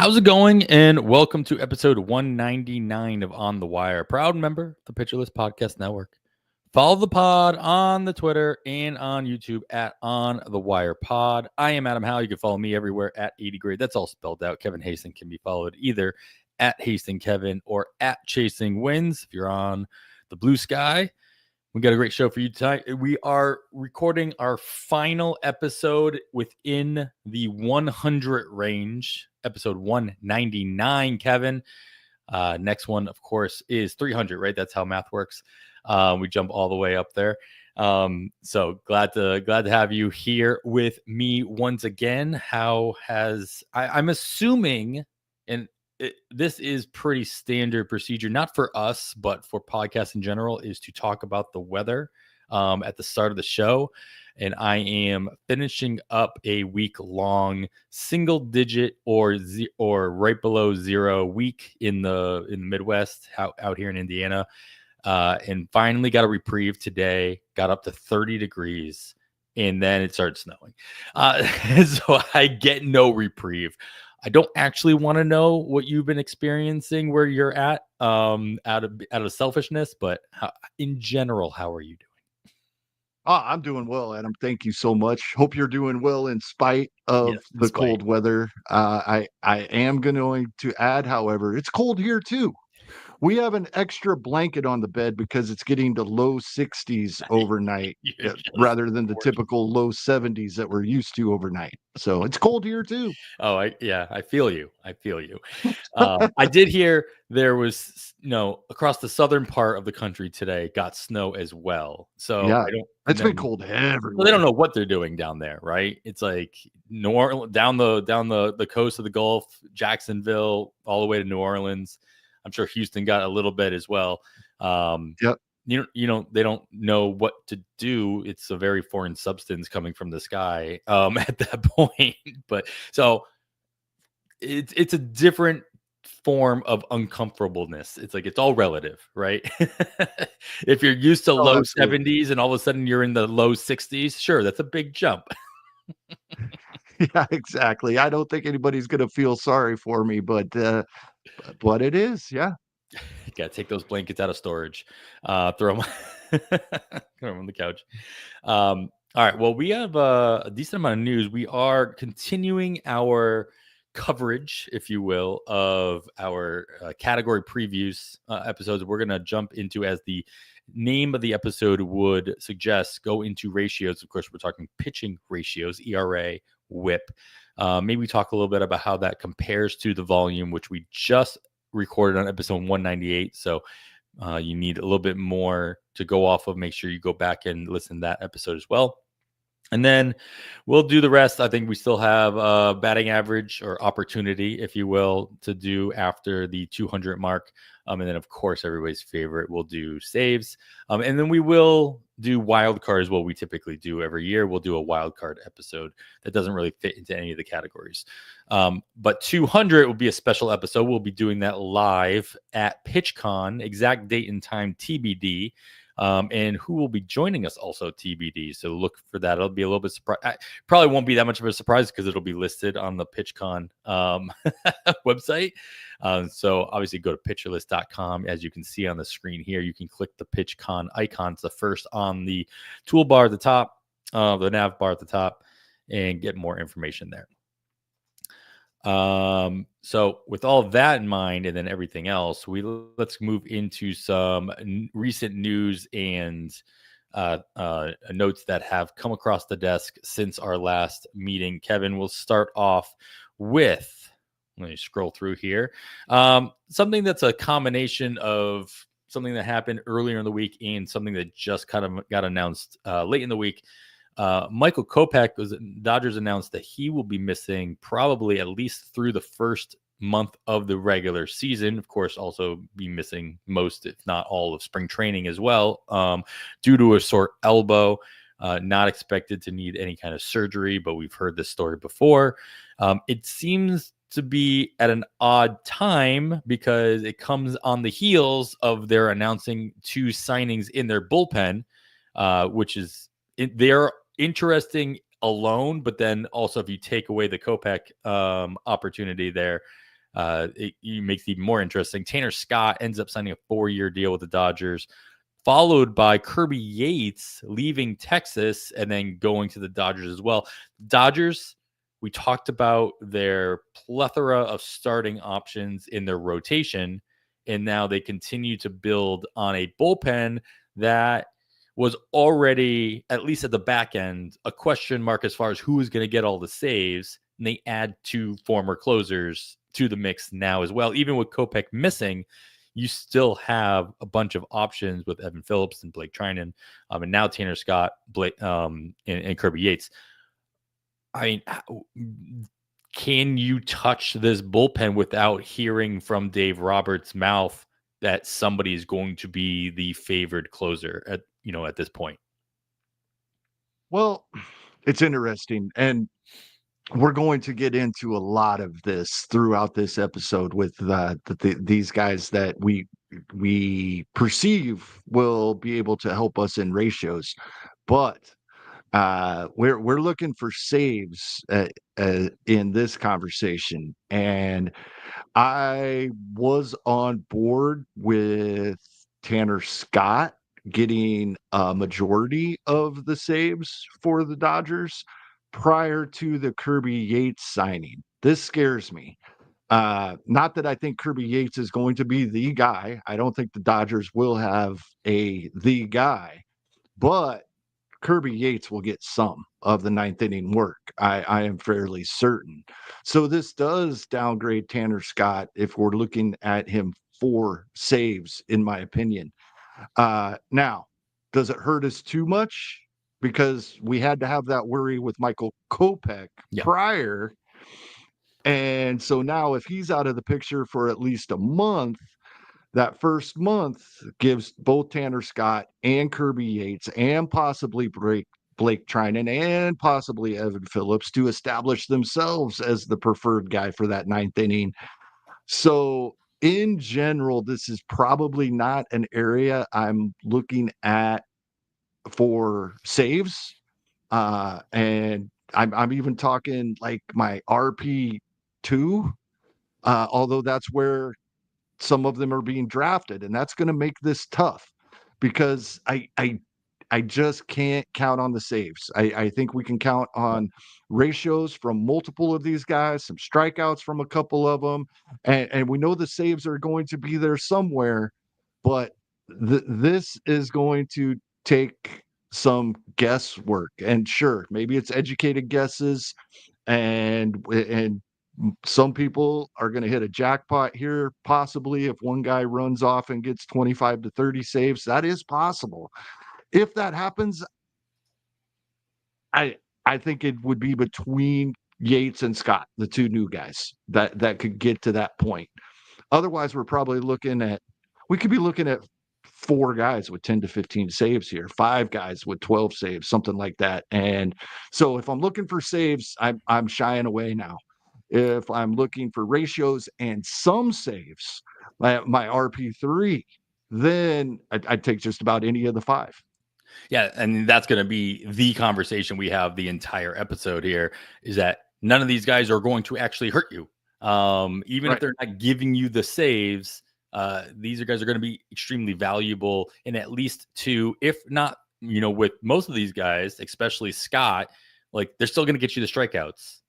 How's it going? And welcome to episode 199 of On the Wire, proud member of the Pitcher List Podcast Network. Follow the pod on the Twitter and on YouTube at On the Wire Pod. I am Adam Howe. You can follow me everywhere at 80 Grade. That's all spelled out. Kevin Hasting can be followed either at Hasting Kevin or at Chasing Wins. If you're on the blue sky, we got a great show for you tonight. We are recording our final episode within the 100 range, episode 199, Kevin. Next one, of course, is 300, right? That's how math works. We jump all the way up there. So glad to have you here with me once again. How has I'm assuming, and this is pretty standard procedure, not for us, but for podcasts in general, is to talk about the weather at the start of the show. And I am finishing up a week-long single-digit or right below zero week in the Midwest out here in Indiana, and finally got a reprieve today. Got up to 30 degrees, and then it started snowing. So I get no reprieve. I don't actually want to know what you've been experiencing where you're at, out of selfishness, but in general, how are you doing? I'm doing well, Adam. Thank you so much. Hope you're doing well in spite of the cold weather. I am going to add, however, it's cold here too. We have an extra blanket on the bed because it's getting to low 60s overnight rather than the typical low 70s that we're used to overnight. So it's cold here too. Oh, I feel you. I did hear there was, across the southern part of the country today got snow as well. So yeah, it's been cold everywhere. Well, they don't know what they're doing down there, right? It's like New Orleans, down the coast of the Gulf, Jacksonville, all the way to New Orleans. I'm sure Houston got a little bit as well. Yep. They don't know what to do. It's a very foreign substance coming from the sky at that point. But so it's a different form of uncomfortableness. It's like it's all relative, right? If you're used to low absolutely. 70s and all of a sudden you're in the low 60s, sure, that's a big jump. Yeah, exactly. I don't think anybody's going to feel sorry for me, but it is, yeah. You gotta take those blankets out of storage, throw them on the couch. All right, well, we have a decent amount of news. We are continuing our coverage, if you will, of our category previews episodes. We're gonna jump into, as the name of the episode would suggest, go into ratios. Of course, we're talking pitching ratios, ERA, WHIP. Maybe talk a little bit about how that compares to the volume, which we just recorded on episode 198. So you need a little bit more to go off of. Make sure you go back and listen to that episode as well. And then we'll do the rest. I think we still have a batting average or opportunity, if you will, to do after the 200 mark. And then, of course, everybody's favorite, we'll do saves. And then we will do wild card as well. We typically do every year. We'll do a wild card episode that doesn't really fit into any of the categories. But 200 will be a special episode. We'll be doing that live at PitchCon, exact date and time TBD. And who will be joining us also TBD. So look for that. It'll be a little bit surprise. Probably won't be that much of a surprise because it'll be listed on the PitchCon website. So obviously go to pitcherlist.com. As you can see on the screen here, you can click the PitchCon icons, the first on the toolbar at the top, the nav bar at the top, and get more information there. So with all that in mind, and then everything else, let's move into some recent news and notes that have come across the desk since our last meeting. Kevin, we'll start off with, let me scroll through here. Something that's a combination of something that happened earlier in the week and something that just kind of got announced late in the week. Michael Kopech, Dodgers announced that he will be missing probably at least through the first month of the regular season. Of course, also be missing most, if not all, of spring training as well, due to a sore elbow. Not expected to need any kind of surgery, but we've heard this story before. It seems to be at an odd time because it comes on the heels of their announcing 2 signings in their bullpen, which is they're interesting alone, but then also if you take away the Kopech opportunity there, it makes it even more interesting. Tanner Scott ends up signing a 4-year deal with the Dodgers, followed by Kirby Yates leaving Texas and then going to the Dodgers as well. Dodgers, we talked about their plethora of starting options in their rotation, and now they continue to build on a bullpen that was already, at least at the back end, a question mark as far as who is going to get all the saves. And they add 2 former closers to the mix now as well. Even with Kopech missing, you still have a bunch of options with Evan Phillips and Blake Trinan, and now Tanner Scott, Blake, and Kirby Yates. I mean, can you touch this bullpen without hearing from Dave Roberts' mouth that somebody is going to be the favored closer at this point? Well, it's interesting, and we're going to get into a lot of this throughout this episode with these guys that we perceive will be able to help us in ratios, but we're looking for saves in this conversation, and I was on board with Tanner Scott getting a majority of the saves for the Dodgers prior to the Kirby Yates signing. This scares me. Not that I think Kirby Yates is going to be the guy. I don't think the Dodgers will have the guy, but Kirby Yates will get some of the 9th inning work. I am fairly certain. So this does downgrade Tanner Scott if we're looking at him for saves, in my opinion. Now, does it hurt us too much? Because we had to have that worry with Michael Kopech prior. And so now if he's out of the picture for at least a month, that first month gives both Tanner Scott and Kirby Yates and possibly Blake Trinan and possibly Evan Phillips to establish themselves as the preferred guy for that 9th inning. So in general, this is probably not an area I'm looking at for saves. And I'm even talking like my RP2, although that's where some of them are being drafted, and that's going to make this tough because I just can't count on the saves. I think we can count on ratios from multiple of these guys, some strikeouts from a couple of them, and we know the saves are going to be there somewhere, but this is going to take some guesswork. And sure, maybe it's educated guesses, and some people are going to hit a jackpot here, possibly if one guy runs off and gets 25 to 30 saves. That is possible. If that happens, I think it would be between Yates and Scott, the 2 new guys that could get to that point. Otherwise, we're probably looking at 4 guys with 10 to 15 saves here, 5 guys with 12 saves, something like that. And so if I'm looking for saves, I'm shying away now. If I'm looking for ratios and some saves, my RP3, then I'd take just about any of the 5. Yeah, and that's going to be the conversation we have the entire episode here, is that none of these guys are going to actually hurt you. Even if they're not giving you the saves, these guys are going to be extremely valuable in at least 2, if not, with most of these guys, especially Scott, like they're still going to get you the strikeouts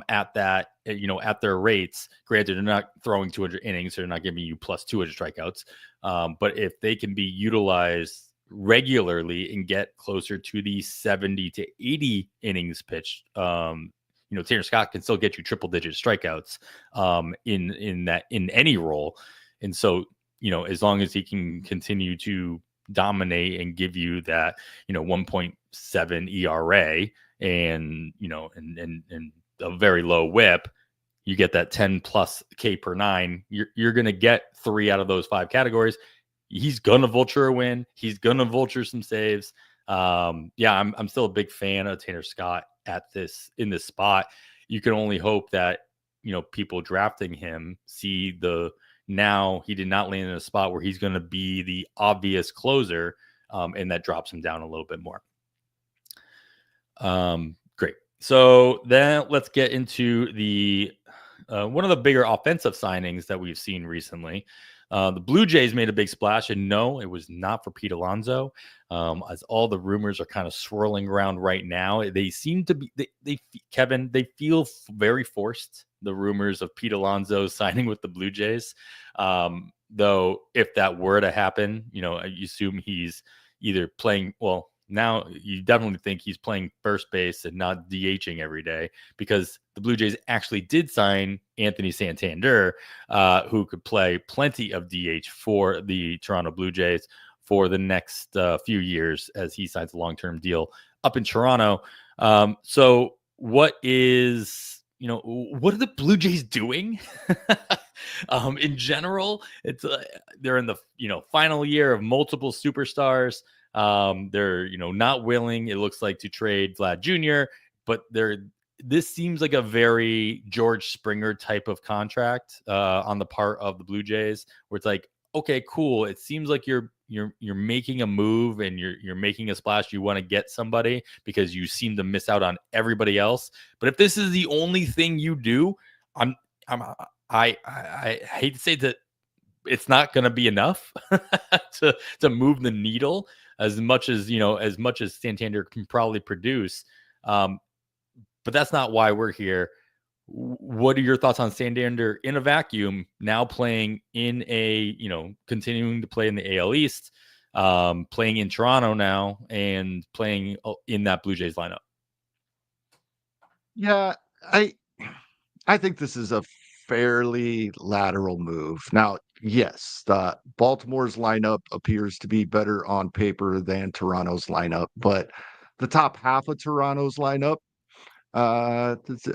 at that, at their rates. Granted, they're not throwing 200 innings, so they're not giving you plus 200 strikeouts. But if they can be utilized regularly and get closer to the 70 to 80 innings pitched, Tanner Scott can still get you triple digit strikeouts in any role. And so, as long as he can continue to dominate and give you that, 1.7 ERA and, and a very low whip, you get that 10 plus K per 9. You're going to get 3 out of those 5 categories. He's going to vulture a win. He's going to vulture some saves. I'm still a big fan of Tanner Scott in this spot. You can only hope that, people drafting him see now he did not land in a spot where he's going to be the obvious closer, and that drops him down a little bit more. Great. So then let's get into the one of the bigger offensive signings that we've seen recently. The Blue Jays made a big splash, and no, it was not for Pete Alonso. As all the rumors are kind of swirling around right now, they seem to be Kevin. They feel very forced. The rumors of Pete Alonso signing with the Blue Jays, though, if that were to happen, you assume he's either playing well. Now you definitely think he's playing first base and not DHing every day, because the Blue Jays actually did sign Anthony Santander, who could play plenty of DH for the Toronto Blue Jays for the next few years as he signs a long-term deal up in Toronto. So what are the Blue Jays doing? In general, it's they're in the final year of multiple superstars. They're not willing, it looks like, to trade Vlad Jr., but this seems like a very George Springer type of contract on the part of the Blue Jays, where it's like, okay, cool. It seems like you're making a move and you're making a splash. You want to get somebody because you seem to miss out on everybody else. But if this is the only thing you do, I hate to say that it's not going to be enough to move the needle as much as Santander can probably produce. But that's not why we're here. What are your thoughts on Santander in a vacuum, now playing in continuing to play in the AL East, playing in Toronto now, and playing in that Blue Jays lineup? Yeah, I think this is a fairly lateral move. Now, yes, Baltimore's lineup appears to be better on paper than Toronto's lineup, but the top half of Toronto's lineup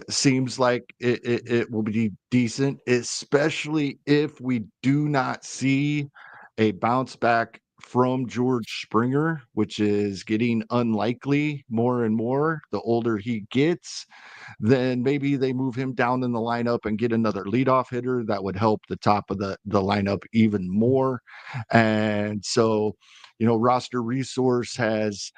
seems like it will be decent, especially if we do not see a bounce back from George Springer, which is getting unlikely more and more the older he gets. Then maybe they move him down in the lineup and get another leadoff hitter that would help the top of the lineup even more. And so, roster resource has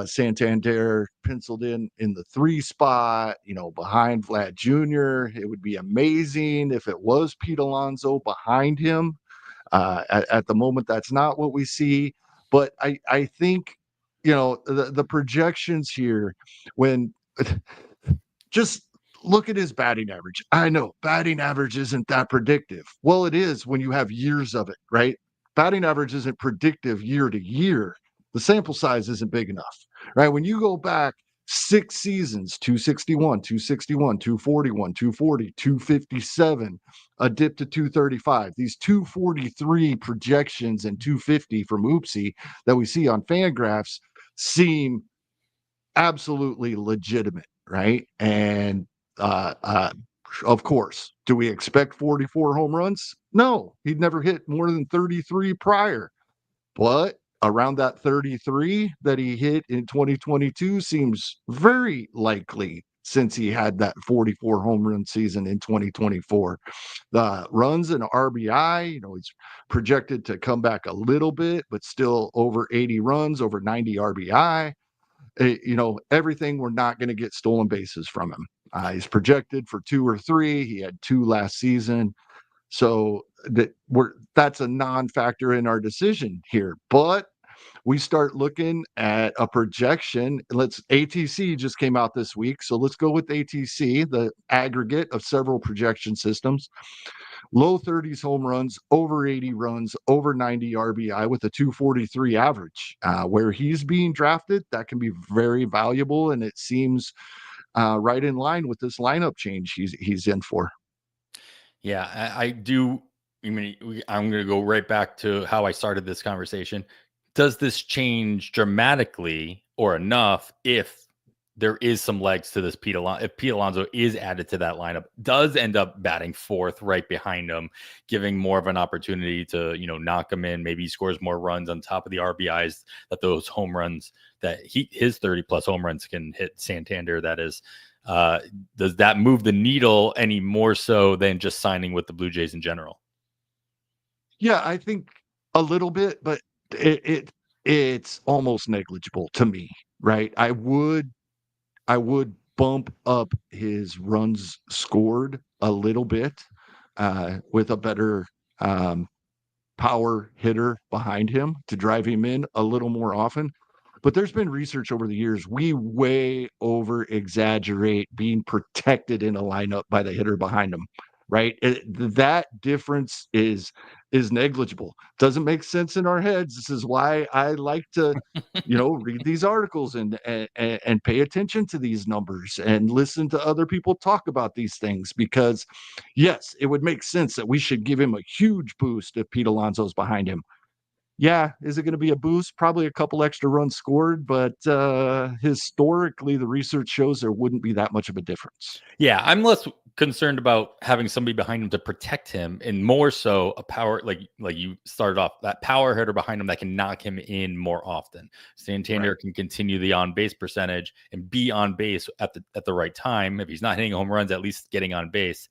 Santander penciled in the 3 spot, behind Vlad Jr. It would be amazing if it was Pete Alonso behind him. At the moment, that's not what we see. But I think, the projections here, when just look at his batting average. I know batting average isn't that predictive. Well, it is when you have years of it, right? Batting average isn't predictive year to year. The sample size isn't big enough, right? When you go back 6 seasons, 261, 261, 241, 240, 257, a dip to 235. These 243 projections and 250 from Oopsie that we see on Fangraphs seem absolutely legitimate, right? And of course, do we expect 44 home runs? No, he'd never hit more than 33 prior. But around that 33 that he hit in 2022 seems very likely, since he had that 44 home run season in 2024. The runs and RBI, he's projected to come back a little bit, but still over 80 runs, over 90 RBI. Everything, we're not going to get stolen bases from him. He's projected for 2 or 3. He had 2 last season. So that's a non-factor in our decision here. But we start looking at a projection. ATC just came out this week. So let's go with ATC, the aggregate of several projection systems. Low 30s home runs, over 80 runs, over 90 RBI with a 243 average. Where he's being drafted, that can be very valuable, and it seems right in line with this lineup change he's in for. Yeah, I do. I mean, I'm going to go right back to how I started this conversation. Does this change dramatically or enough if there is some legs to this Pete Alonso? If Pete Alonso is added to that lineup, does end up batting 4th right behind him, giving more of an opportunity to, knock him in. Maybe he scores more runs on top of the RBIs that those home runs that his 30 plus home runs can hit Santander. That is, does that move the needle any more so than just signing with the Blue Jays in general? Yeah, I think a little bit, but it's almost negligible to me, right? I would bump up his runs scored a little bit with a better power hitter behind him to drive him in a little more often. But there's been research over the years. We way over exaggerate being protected in a lineup by the hitter behind him, right? That difference is negligible. Doesn't make sense in our heads. This is why I like to, read these articles and pay attention to these numbers and listen to other people talk about these things, because yes, it would make sense that we should give him a huge boost if Pete Alonso's behind him. Yeah, is it going to be a boost? Probably a couple extra runs scored, but historically, the research shows there wouldn't be that much of a difference. Yeah, I'm less concerned about having somebody behind him to protect him, and more so a power like you started off, that power hitter behind him that can knock him in more often. Santander can continue the on base percentage and be on base at the right time. If he's not hitting home runs, at least getting on base.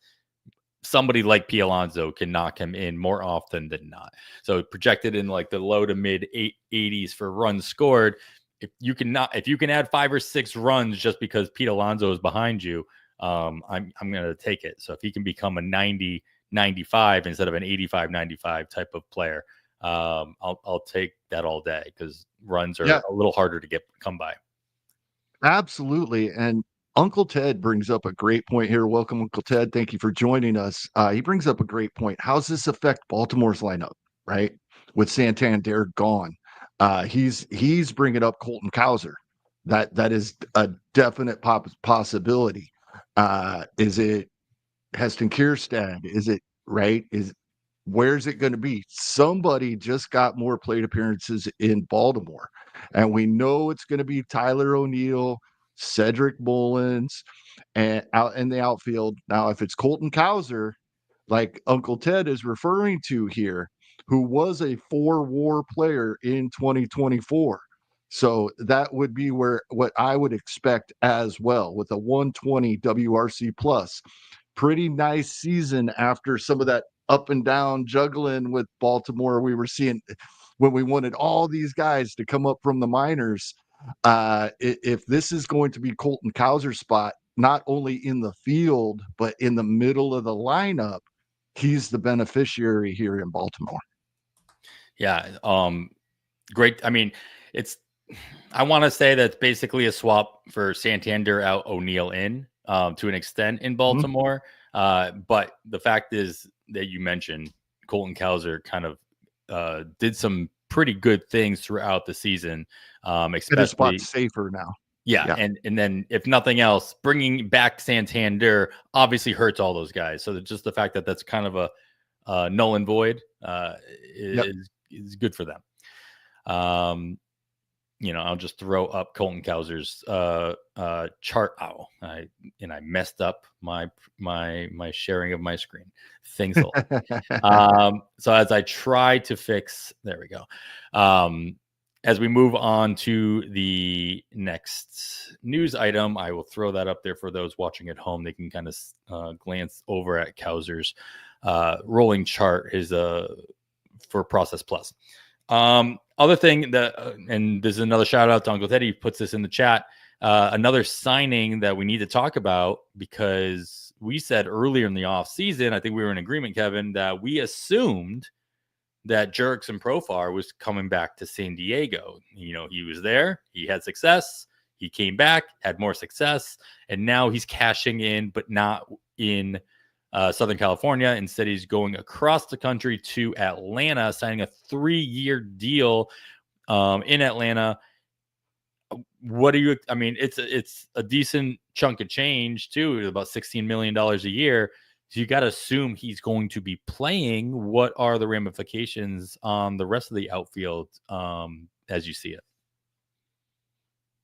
Somebody like P. Alonso can knock him in more often than not. So projected in like the low to mid 80s for runs scored. If you can add 5 or 6 runs just because Pete Alonso is behind you, I'm going to take it. So if he can become a 90, 95 instead of an 85, 95 type of player, I'll take that all day, because runs are a little harder to come by. Absolutely. And Uncle Ted brings up a great point here. Welcome, Uncle Ted. Thank you for joining us. He brings up a great point. How's this affect Baltimore's lineup, right? With Santander gone. He's bringing up Colton Cowser. That is a definite possibility. Is it Heston Kierstad? Is it right? Where's it going to be? Somebody just got more plate appearances in Baltimore, and we know it's going to be Tyler O'Neill, Cedric Mullins, and out in the outfield. Now, if it's Colton Cowser, like Uncle Ted is referring to here, who was a 4-WAR player in 2024. So that would be what I would expect as well, with a 120 WRC plus. Pretty nice season after some of that up and down juggling with Baltimore we were seeing when we wanted all these guys to come up from the minors. If this is going to be Colton Cowser's spot, not only in the field, but in the middle of the lineup, he's the beneficiary here in Baltimore. Yeah. Great. I mean, I want to say that's basically a swap for Santander out, O'Neill in, to an extent in Baltimore. But the fact is that you mentioned Colton Cowser kind of did some pretty good things throughout the season. Especially his spot's safer now. Yeah. And then if nothing else, bringing back Santander obviously hurts all those guys. So just the fact that that's kind of a null and void is good for them. I'll just throw up Colton Cowser's chart. I messed up my sharing of my screen. Things a lot. So as I try to fix, there we go. As we move on to the next news item, I will throw that up there for those watching at home. They can kind of glance over at Cowser's rolling chart, is for Process Plus. Other thing that, and this is another shout out to Uncle Teddy, puts this in the chat. Another signing that we need to talk about, because we said earlier in the off season, I think we were in agreement, Kevin, that we assumed that Jurickson Profar was coming back to San Diego. He was there, he had success, he came back, had more success, and now he's cashing in, but not in Southern California. Instead, he's going across the country to Atlanta, signing a 3-year deal in Atlanta. What do you? I mean, it's a decent chunk of change too, about $16 million a year. So you got to assume he's going to be playing. What are the ramifications on the rest of the outfield as you see it?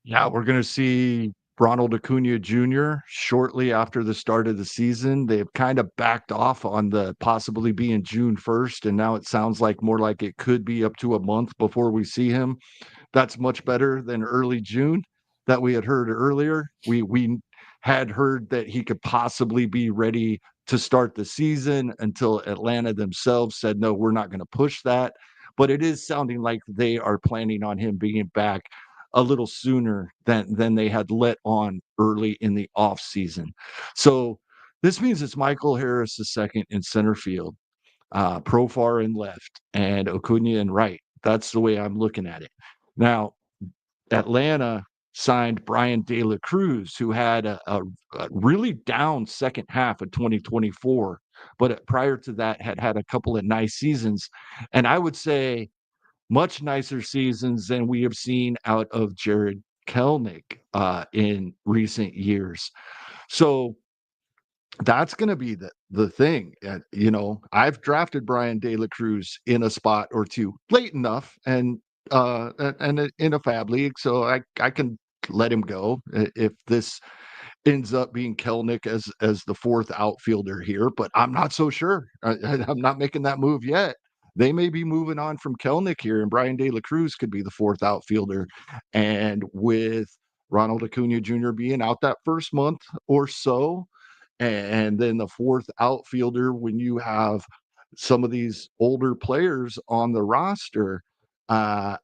Yeah, we're going to see Ronald Acuna Jr. shortly after the start of the season. They've kind of backed off on the possibly being June 1st, and now it sounds like more like it could be up to a month before we see him. That's much better than early June that we had heard earlier. We had heard that he could possibly be ready to start the season until Atlanta themselves said, no, we're not going to push that. But it is sounding like they are planning on him being back a little sooner than they had let on early in the offseason. So this means it's Michael Harris II in center field, Profar in left, and Acuna in right. That's the way I'm looking at it. Now, Atlanta signed Brian De La Cruz, who had a really down second half of 2024, but prior to that had a couple of nice seasons. And I would say much nicer seasons than we have seen out of Jared Kelnick in recent years. So that's going to be the thing. I've drafted Brian De La Cruz in a spot or two late enough, and in a FAAB league, so I can let him go if this ends up being Kelnick as the fourth outfielder here. But I'm not so sure. I'm not making that move yet. They may be moving on from Kelnick here, and Brian De La Cruz could be the fourth outfielder. And with Ronald Acuna Jr. being out that first month or so, and then the fourth outfielder, when you have some of these older players on the roster, I'd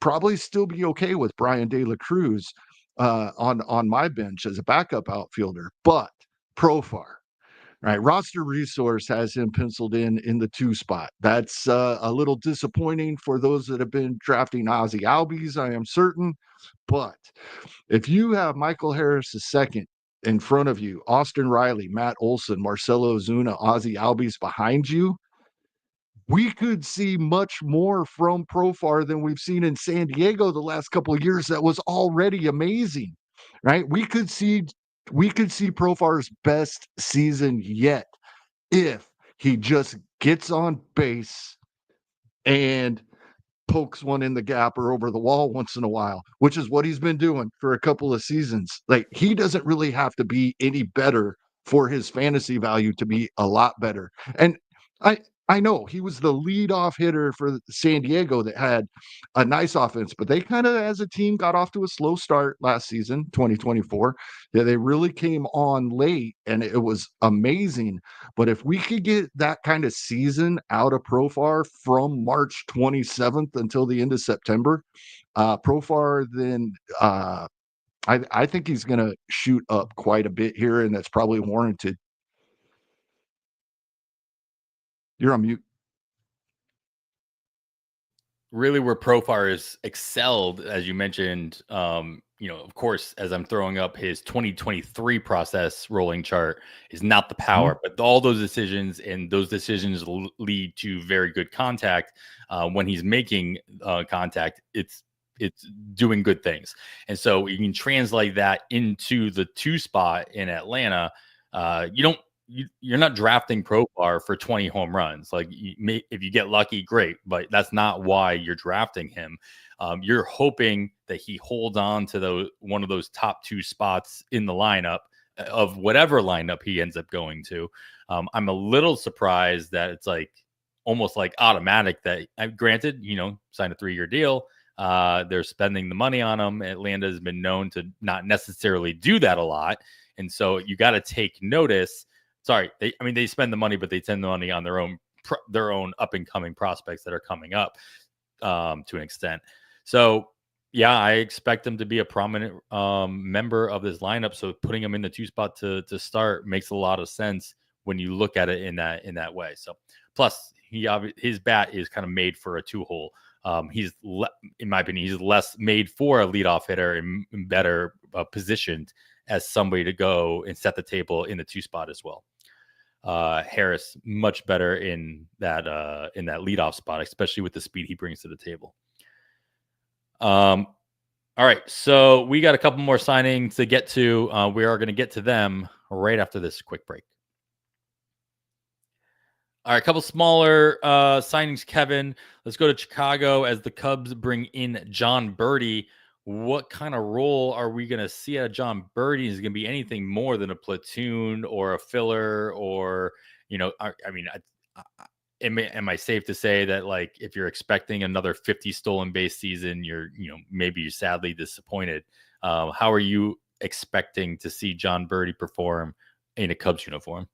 probably still be okay with Brian De La Cruz on my bench as a backup outfielder. But Profar, right? Roster Resource has him penciled in the 2 spot. That's a little disappointing for those that have been drafting Ozzy Albies, I am certain. But if you have Michael Harris II in front of you, Austin Riley, Matt Olson, Marcelo Ozuna, Ozzy Albies behind you, we could see much more from Profar than we've seen in San Diego the last couple of years. That was already amazing, right? We could see Profar's best season yet if he just gets on base and pokes one in the gap or over the wall once in a while, which is what he's been doing for a couple of seasons. Like, he doesn't really have to be any better for his fantasy value to be a lot better. And I know he was the leadoff hitter for San Diego that had a nice offense, but they kind of, as a team, got off to a slow start last season, 2024. Yeah, they really came on late, and it was amazing. But if we could get that kind of season out of Profar from March 27th until the end of September, Profar, then I think he's going to shoot up quite a bit here, and that's probably warranted. You're on mute. Really, where Profar is excelled, as you mentioned, of course, as I'm throwing up his 2023 process rolling chart, is not the power, but all those decisions, and those decisions lead to very good contact. When he's making contact, it's doing good things. And so you can translate that into the 2 spot in Atlanta. You're not drafting Profar for 20 home runs. Like, if you get lucky, great, but that's not why you're drafting him. You're hoping that he holds on to one of those top 2 spots in the lineup of whatever lineup he ends up going to. I'm a little surprised that it's like almost like automatic that, granted, signed a 3-year deal. They're spending the money on him. Atlanta has been known to not necessarily do that a lot. And so you got to take notice. Sorry, they spend the money, but they spend the money on their own up and coming prospects that are coming up to an extent. So yeah, I expect him to be a prominent member of this lineup. So putting him in the 2 spot to start makes a lot of sense when you look at it in that way. So plus his bat is kind of made for a 2-hole. In my opinion, he's less made for a leadoff hitter and better positioned as somebody to go and set the table in the 2 spot as well. Harris much better in that leadoff spot, especially with the speed he brings to the table. All right, so we got a couple more signings to get to. We are going to get to them right after this quick break. All right, a couple smaller signings, Kevin. Let's go to Chicago as the Cubs bring in John Birdie. What kind of role are we going to see out of John Birdie? Is it going to be anything more than a platoon or a filler? Or, am I safe to say that, like, if you're expecting another 50 stolen base season, maybe you're sadly disappointed? How are you expecting to see John Birdie perform in a Cubs uniform?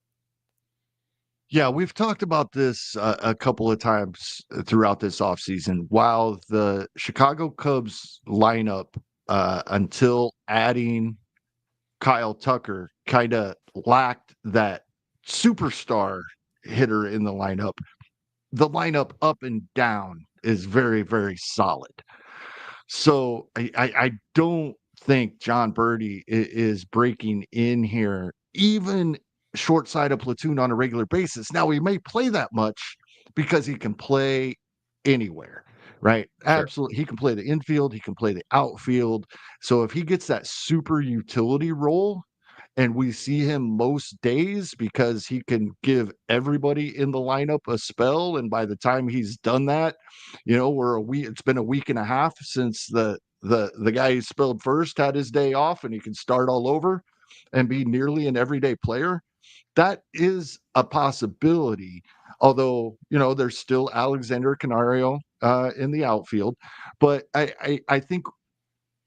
Yeah, we've talked about this a couple of times throughout this offseason. While the Chicago Cubs lineup, until adding Kyle Tucker, kind of lacked that superstar hitter in the lineup up and down is very, very solid. So I don't think John Birdie is breaking in here, even short side of platoon on a regular basis. Now he may play that much because he can play anywhere, right? Sure. Absolutely. He can play the infield, he can play the outfield. So if he gets that super utility role, and we see him most days because he can give everybody in the lineup a spell. And by the time he's done that, we're a week. It's been a week and a half since the guy who spelled first had his day off, and he can start all over and be nearly an everyday player. That is a possibility. Although there's still Alexander Canario in the outfield, but I think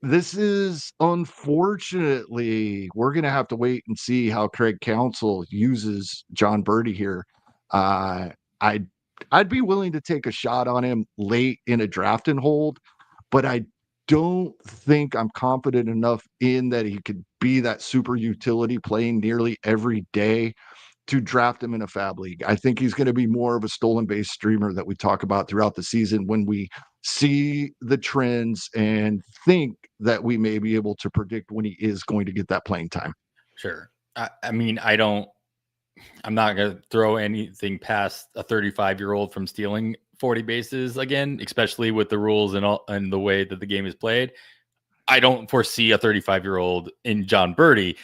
this is unfortunately, we're gonna have to wait and see how Craig Counsell uses John Birdie here. Uh, I'd I'd be willing to take a shot on him late in a draft and hold, but I don't think I'm confident enough in that he could be that super utility playing nearly every day to draft him in a FAAB league. I think he's going to be more of a stolen base streamer that we talk about throughout the season when we see the trends and think that we may be able to predict when he is going to get that playing time. Sure. I mean, I'm not going to throw anything past a 35-year-old from stealing 40 bases again, especially with the rules and the way that the game is played. I don't foresee a 35-year-old in John Birdie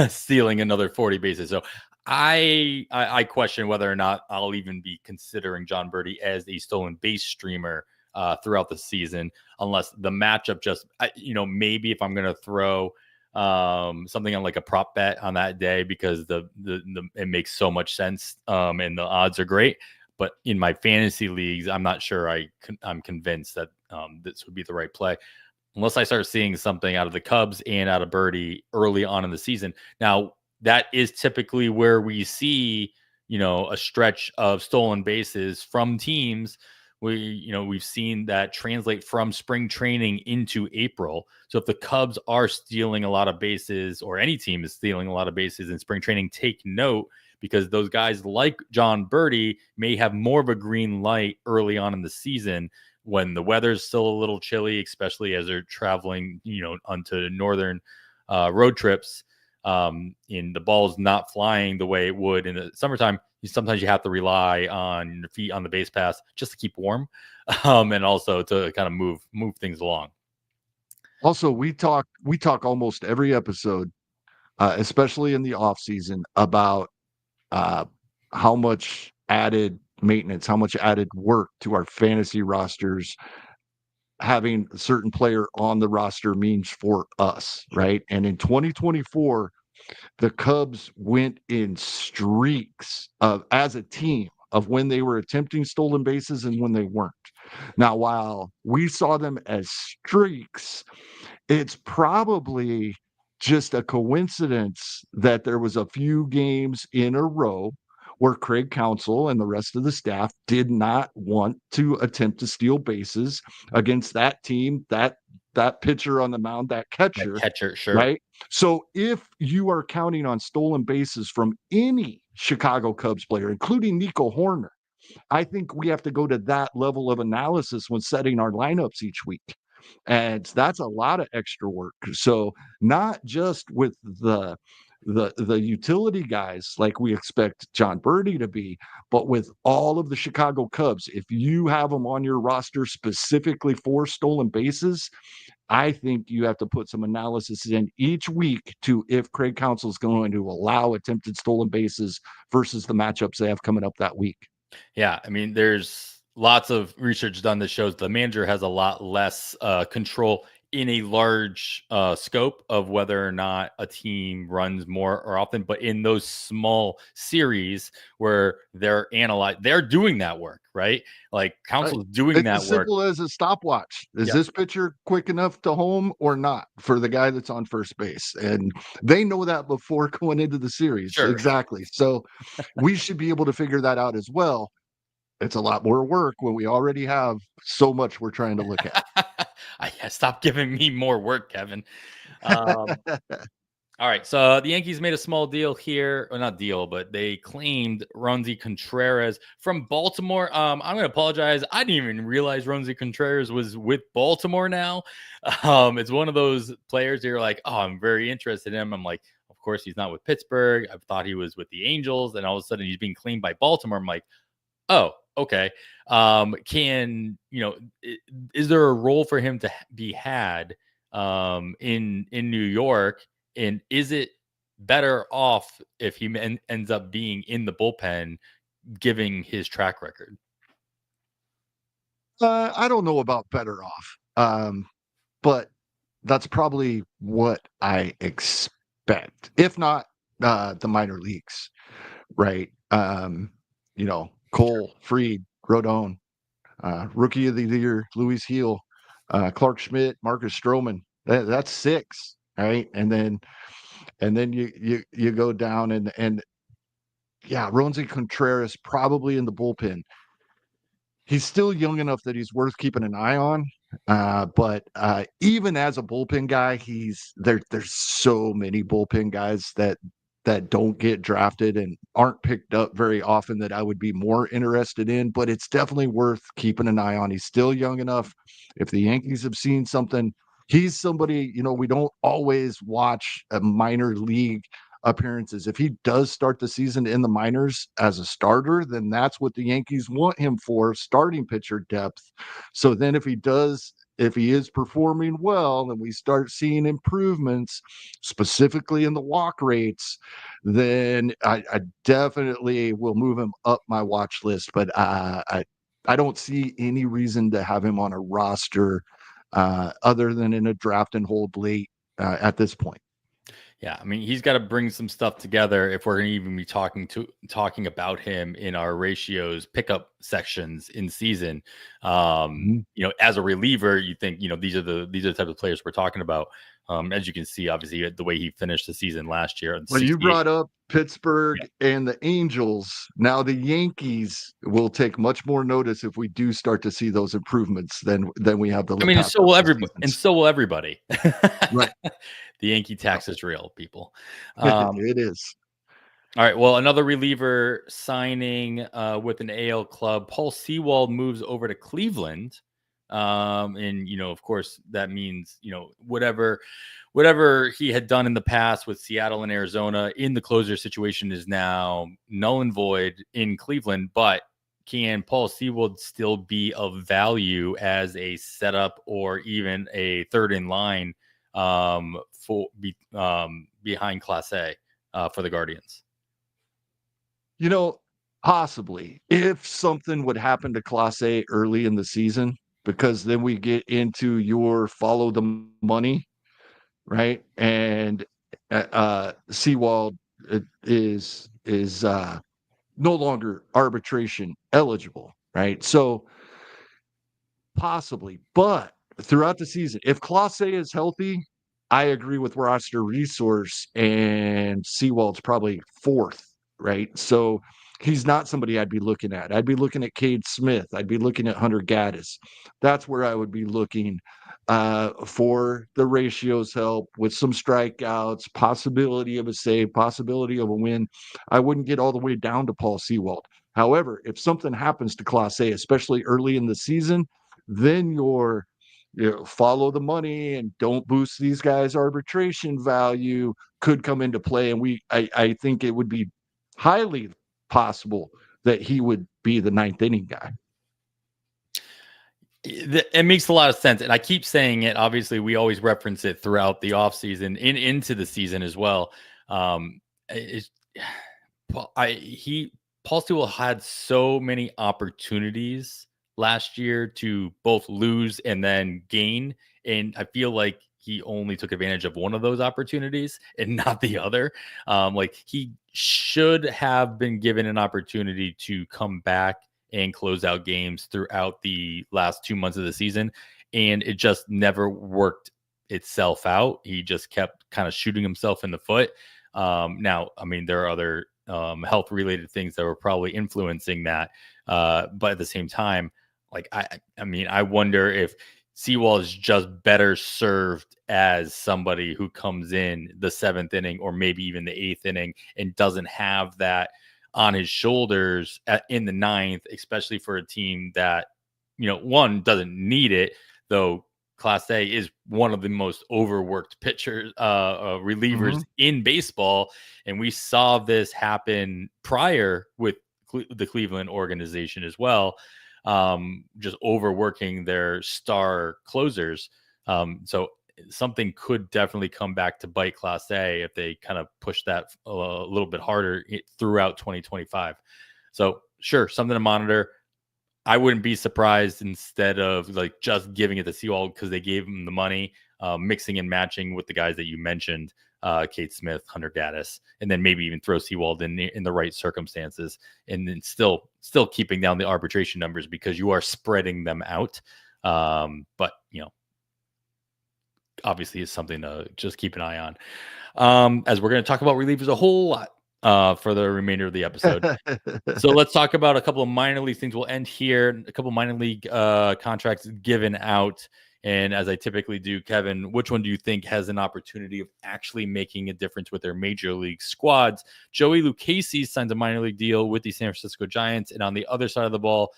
stealing another 40 bases. So I question whether or not I'll even be considering John Birdie as a stolen base streamer throughout the season, unless the matchup just, maybe if I'm going to throw something on like a prop bet on that day because the it makes so much sense and the odds are great. But in my fantasy leagues, I'm not sure I'm convinced that this would be the right play unless I start seeing something out of the Cubs and out of Birdie early on in the season. Now, that is typically where we see, a stretch of stolen bases from teams. We've seen that translate from spring training into April. So if the Cubs are stealing a lot of bases, or any team is stealing a lot of bases in spring training, take note, because those guys like John Birdie may have more of a green light early on in the season when the weather's still a little chilly, especially as they're traveling, onto northern road trips. In the ball's not flying the way it would in the summertime. Sometimes you have to rely on your feet on the base pass just to keep warm, and also to kind of move things along. Also, we talk almost every episode, especially in the off season, about how much added maintenance, how much added work to our fantasy rosters having a certain player on the roster means for us, right? And in 2024, the Cubs went in streaks of, as a team, of when they were attempting stolen bases and when they weren't. Now, while we saw them as streaks, it's probably just a coincidence that there was a few games in a row where Craig Counsell and the rest of the staff did not want to attempt to steal bases against that team, that pitcher on the mound, that catcher, Sure. right? So if you are counting on stolen bases from any Chicago Cubs player, including Nico Horner, I think we have to go to that level of analysis when setting our lineups each week. And that's a lot of extra work. So not just with the utility guys like we expect John Birdie to be, but with all of the Chicago Cubs, if you have them on your roster specifically for stolen bases, I think you have to put some analysis in each week to if Craig Counsell is going to allow attempted stolen bases versus the matchups they have coming up that week. Yeah, I mean, there's lots of research done that shows the manager has a lot less control in a large scope of whether or not a team runs more or often, but in those small series where they're doing that work, right? Like Council's doing It's that as work. simple as a stopwatch. Is this pitcher quick enough to home or not for the guy that's on first base? And they know that before going into the series. Sure. Exactly. So we should be able to figure that out as well. It's a lot more work when we already have so much we're trying to look at. Stop giving me more work, Kevin. All right, so the Yankees made a small deal here, or not deal, but they claimed Ronzi Contreras from Baltimore. I'm going to apologize. I didn't even realize Ronzi Contreras was with Baltimore now. It's one of those players that you're like, oh, I'm very interested in him. I'm like, of course, he's not with Pittsburgh. I thought he was with the Angels, and all of a sudden he's being claimed by Baltimore. I'm like, oh, okay. Is there a role for him to be had in New York? And is it better off if he ends up being in the bullpen, giving his track record? I don't know about better off, but that's probably what I expect, if not the minor leagues, right? Cole, Fried, Rodon, Rookie of the Year, Luis Heel, Clark Schmidt, Marcus Stroman. That's 6, right? And then you go down and yeah, Ronzi Contreras probably in the bullpen. He's still young enough that he's worth keeping an eye on. But even as a bullpen guy, there's so many bullpen guys that don't get drafted and aren't picked up very often that I would be more interested in, but it's definitely worth keeping an eye on. He's still young enough. If the Yankees have seen something, he's somebody, we don't always watch a minor league appearances. If he does start the season in the minors as a starter, then that's what the Yankees want him for, starting pitcher depth. So then if he is performing well and we start seeing improvements specifically in the walk rates, then I definitely will move him up my watch list. But I don't see any reason to have him on a roster other than in a draft and hold late at this point. Yeah, I mean, he's got to bring some stuff together if we're going to even be talking about him in our ratios pickup sections in season. As a reliever, you think these are the type of players we're talking about. As you can see, obviously, the way he finished the season last year. Well, you brought up Pittsburgh and the Angels. Now the Yankees will take much more notice if we do start to see those improvements than we have the. I mean, so will everybody, and so will everybody. Right. The Yankee tax is real, people. It is. All right. Well, another reliever signing with an AL club. Paul Sewald moves over to Cleveland. And of course, that means, whatever he had done in the past with Seattle and Arizona in the closer situation is now null and void in Cleveland. But can Paul Sewald still be of value as a setup or even a third in line behind Class A for the Guardians? Possibly if something would happen to Class A early in the season, because then we get into your follow the money, right? And Sewald is no longer arbitration eligible, right? So possibly, but throughout the season, if Class A is healthy, I agree with roster resource, and Sewald's probably 4th, right? So he's not somebody I'd be looking at. I'd be looking at Cade Smith. I'd be looking at Hunter Gaddis. That's where I would be looking for the ratios help with some strikeouts, possibility of a save, possibility of a win. I wouldn't get all the way down to Paul Sewald. However, if something happens to Class A, especially early in the season, then follow the money and don't boost these guys' arbitration value could come into play. And I think it would be highly possible that he would be the 9th inning guy. It makes a lot of sense. And I keep saying it. Obviously, we always reference it throughout the offseason into the season as well. Paul Sewald had so many opportunities last year to both lose and then gain And I feel like he only took advantage of one of those opportunities and not the other. Like he should have been given an opportunity to come back and close out games throughout the last 2 months of the season. And it just never worked itself out. He just kept kind of shooting himself in the foot. Now, I mean, there are other health related things that were probably influencing that. But at the same time, like I mean, I wonder if Seawall is just better served as somebody who comes in the 7th inning or maybe even the 8th inning and doesn't have that on his shoulders in the 9th, especially for a team that, one, doesn't need it, though Class A is one of the most overworked pitchers, relievers in baseball. And we saw this happen prior with the Cleveland organization as well, just overworking their star closers. So something could definitely come back to bite Class A if they kind of push that a little bit harder throughout 2025. So sure, something to monitor. I wouldn't be surprised instead of like just giving it to Seawald because they gave him the money, mixing and matching with the guys that you mentioned, Kate Smith, Hunter Gaddis, and then maybe even throw Seawald in the right circumstances, and then still keeping down the arbitration numbers because you are spreading them out. But obviously, it's something to just keep an eye on. As we're going to talk about relievers a whole lot for the remainder of the episode. So let's talk about a couple of minor league things. We'll end here. A couple of minor league contracts given out. And as I typically do, Kevin, which one do you think has an opportunity of actually making a difference with their major league squads? Joey Lucchesi signs a minor league deal with the San Francisco Giants. And on the other side of the ball,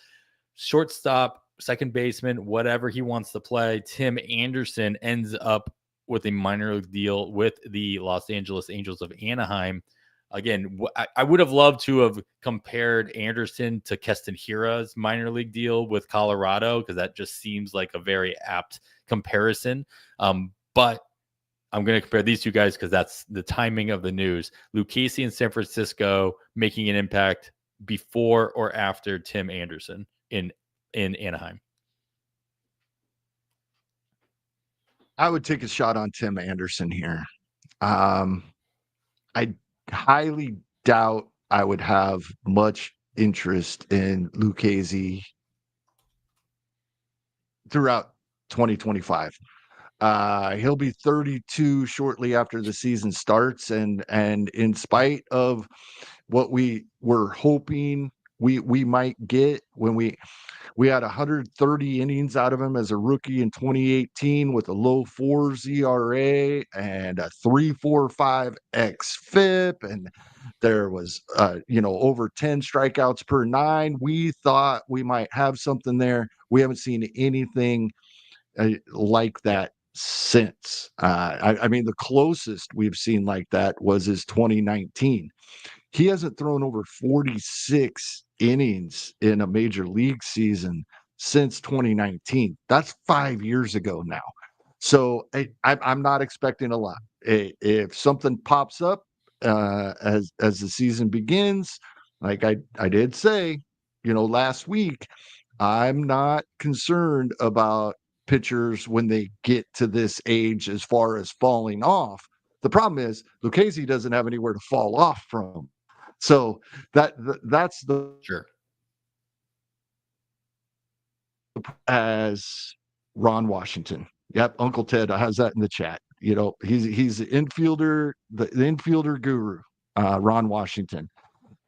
shortstop, second baseman, whatever he wants to play, Tim Anderson ends up with a minor league deal with the Los Angeles Angels of Anaheim. Again, I would have loved to have compared Anderson to Keston Hiura's minor league deal with Colorado because that just seems like a very apt comparison. But I'm going to compare these two guys because that's the timing of the news. Lucchesi in San Francisco making an impact before or after Tim Anderson in Anaheim. I would take a shot on Tim Anderson here. I highly doubt I would have much interest in Lucchesi throughout 2025. He'll be 32 shortly after the season starts, and in spite of what we were hoping we might get when we had 130 innings out of him as a rookie in 2018 with a low 4s ERA and a 3.45 xFIP, and there was over 10 strikeouts per 9. We thought we might have something there. We haven't seen anything like that since. I mean, the closest we've seen like that was his 2019. He hasn't thrown over 46 innings in a major league season since 2019. That's 5 years ago now. So I'm not expecting a lot. If something pops up as the season begins, like I did say, last week, I'm not concerned about pitchers when they get to this age as far as falling off. The problem is Lucchesi doesn't have anywhere to fall off from. So that's the Sure. As Ron Washington. Yep, Uncle Ted has that in the chat. He's the infielder, the infielder guru, Ron Washington.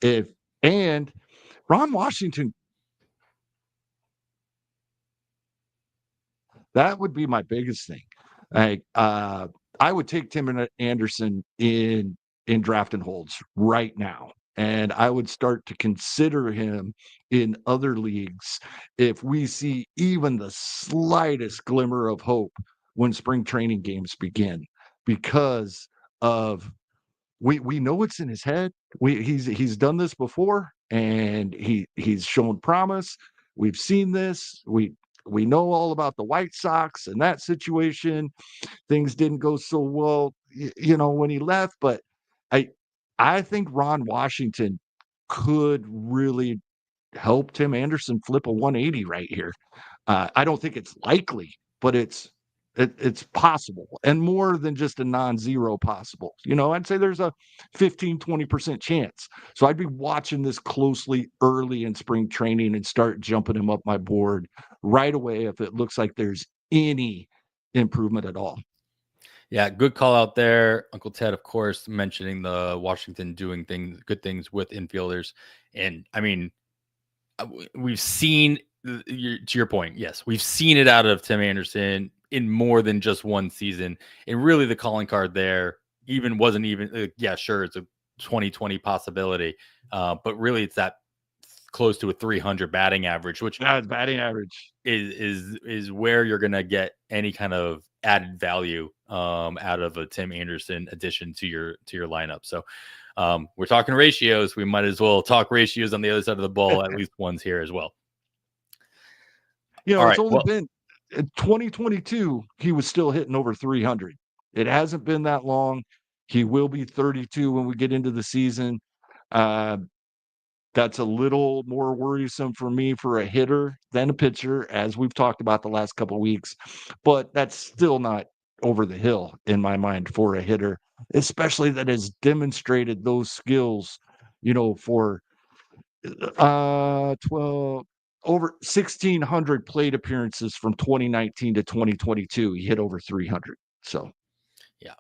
And Ron Washington, that would be my biggest thing. Like, I would take Tim Anderson in draft and holds right now. And I would start to consider him in other leagues if we see even the slightest glimmer of hope when spring training games begin, because of we know what's in his head. He's done this before, and he's shown promise. We've seen this. We know all about the White Sox and that situation. Things didn't go so well, when he left, but I think Ron Washington could really help Tim Anderson flip a 180 right here. I don't think it's likely, but it's It's possible, and more than just a non-zero possible. I'd say there's a 15-20% chance. So I'd be watching this closely early in spring training and start jumping him up my board right away if it looks like there's any improvement at all. Yeah, good call out there, Uncle Ted. Of course, mentioning the Washington doing good things with infielders, and I mean, we've seen to your point. Yes, we've seen it out of Tim Anderson in more than just one season, and really the calling card there wasn't even. Yeah, sure, it's a 2020 possibility, but really it's that close to a 300 batting average, which batting average is where you're gonna get any kind of added value out of a Tim Anderson addition to your lineup. So we're talking ratios. We might as well talk ratios on the other side of the ball, at least ones here as well. It's only been in 2022, he was still hitting over 300. It hasn't been that long. He will be 32 when we get into the season. That's a little more worrisome for me for a hitter than a pitcher, as we've talked about the last couple of weeks. But that's still not over the hill in my mind for a hitter, especially that has demonstrated those skills, for 12 over 1,600 plate appearances from 2019 to 2022. He hit over 300. So, yeah.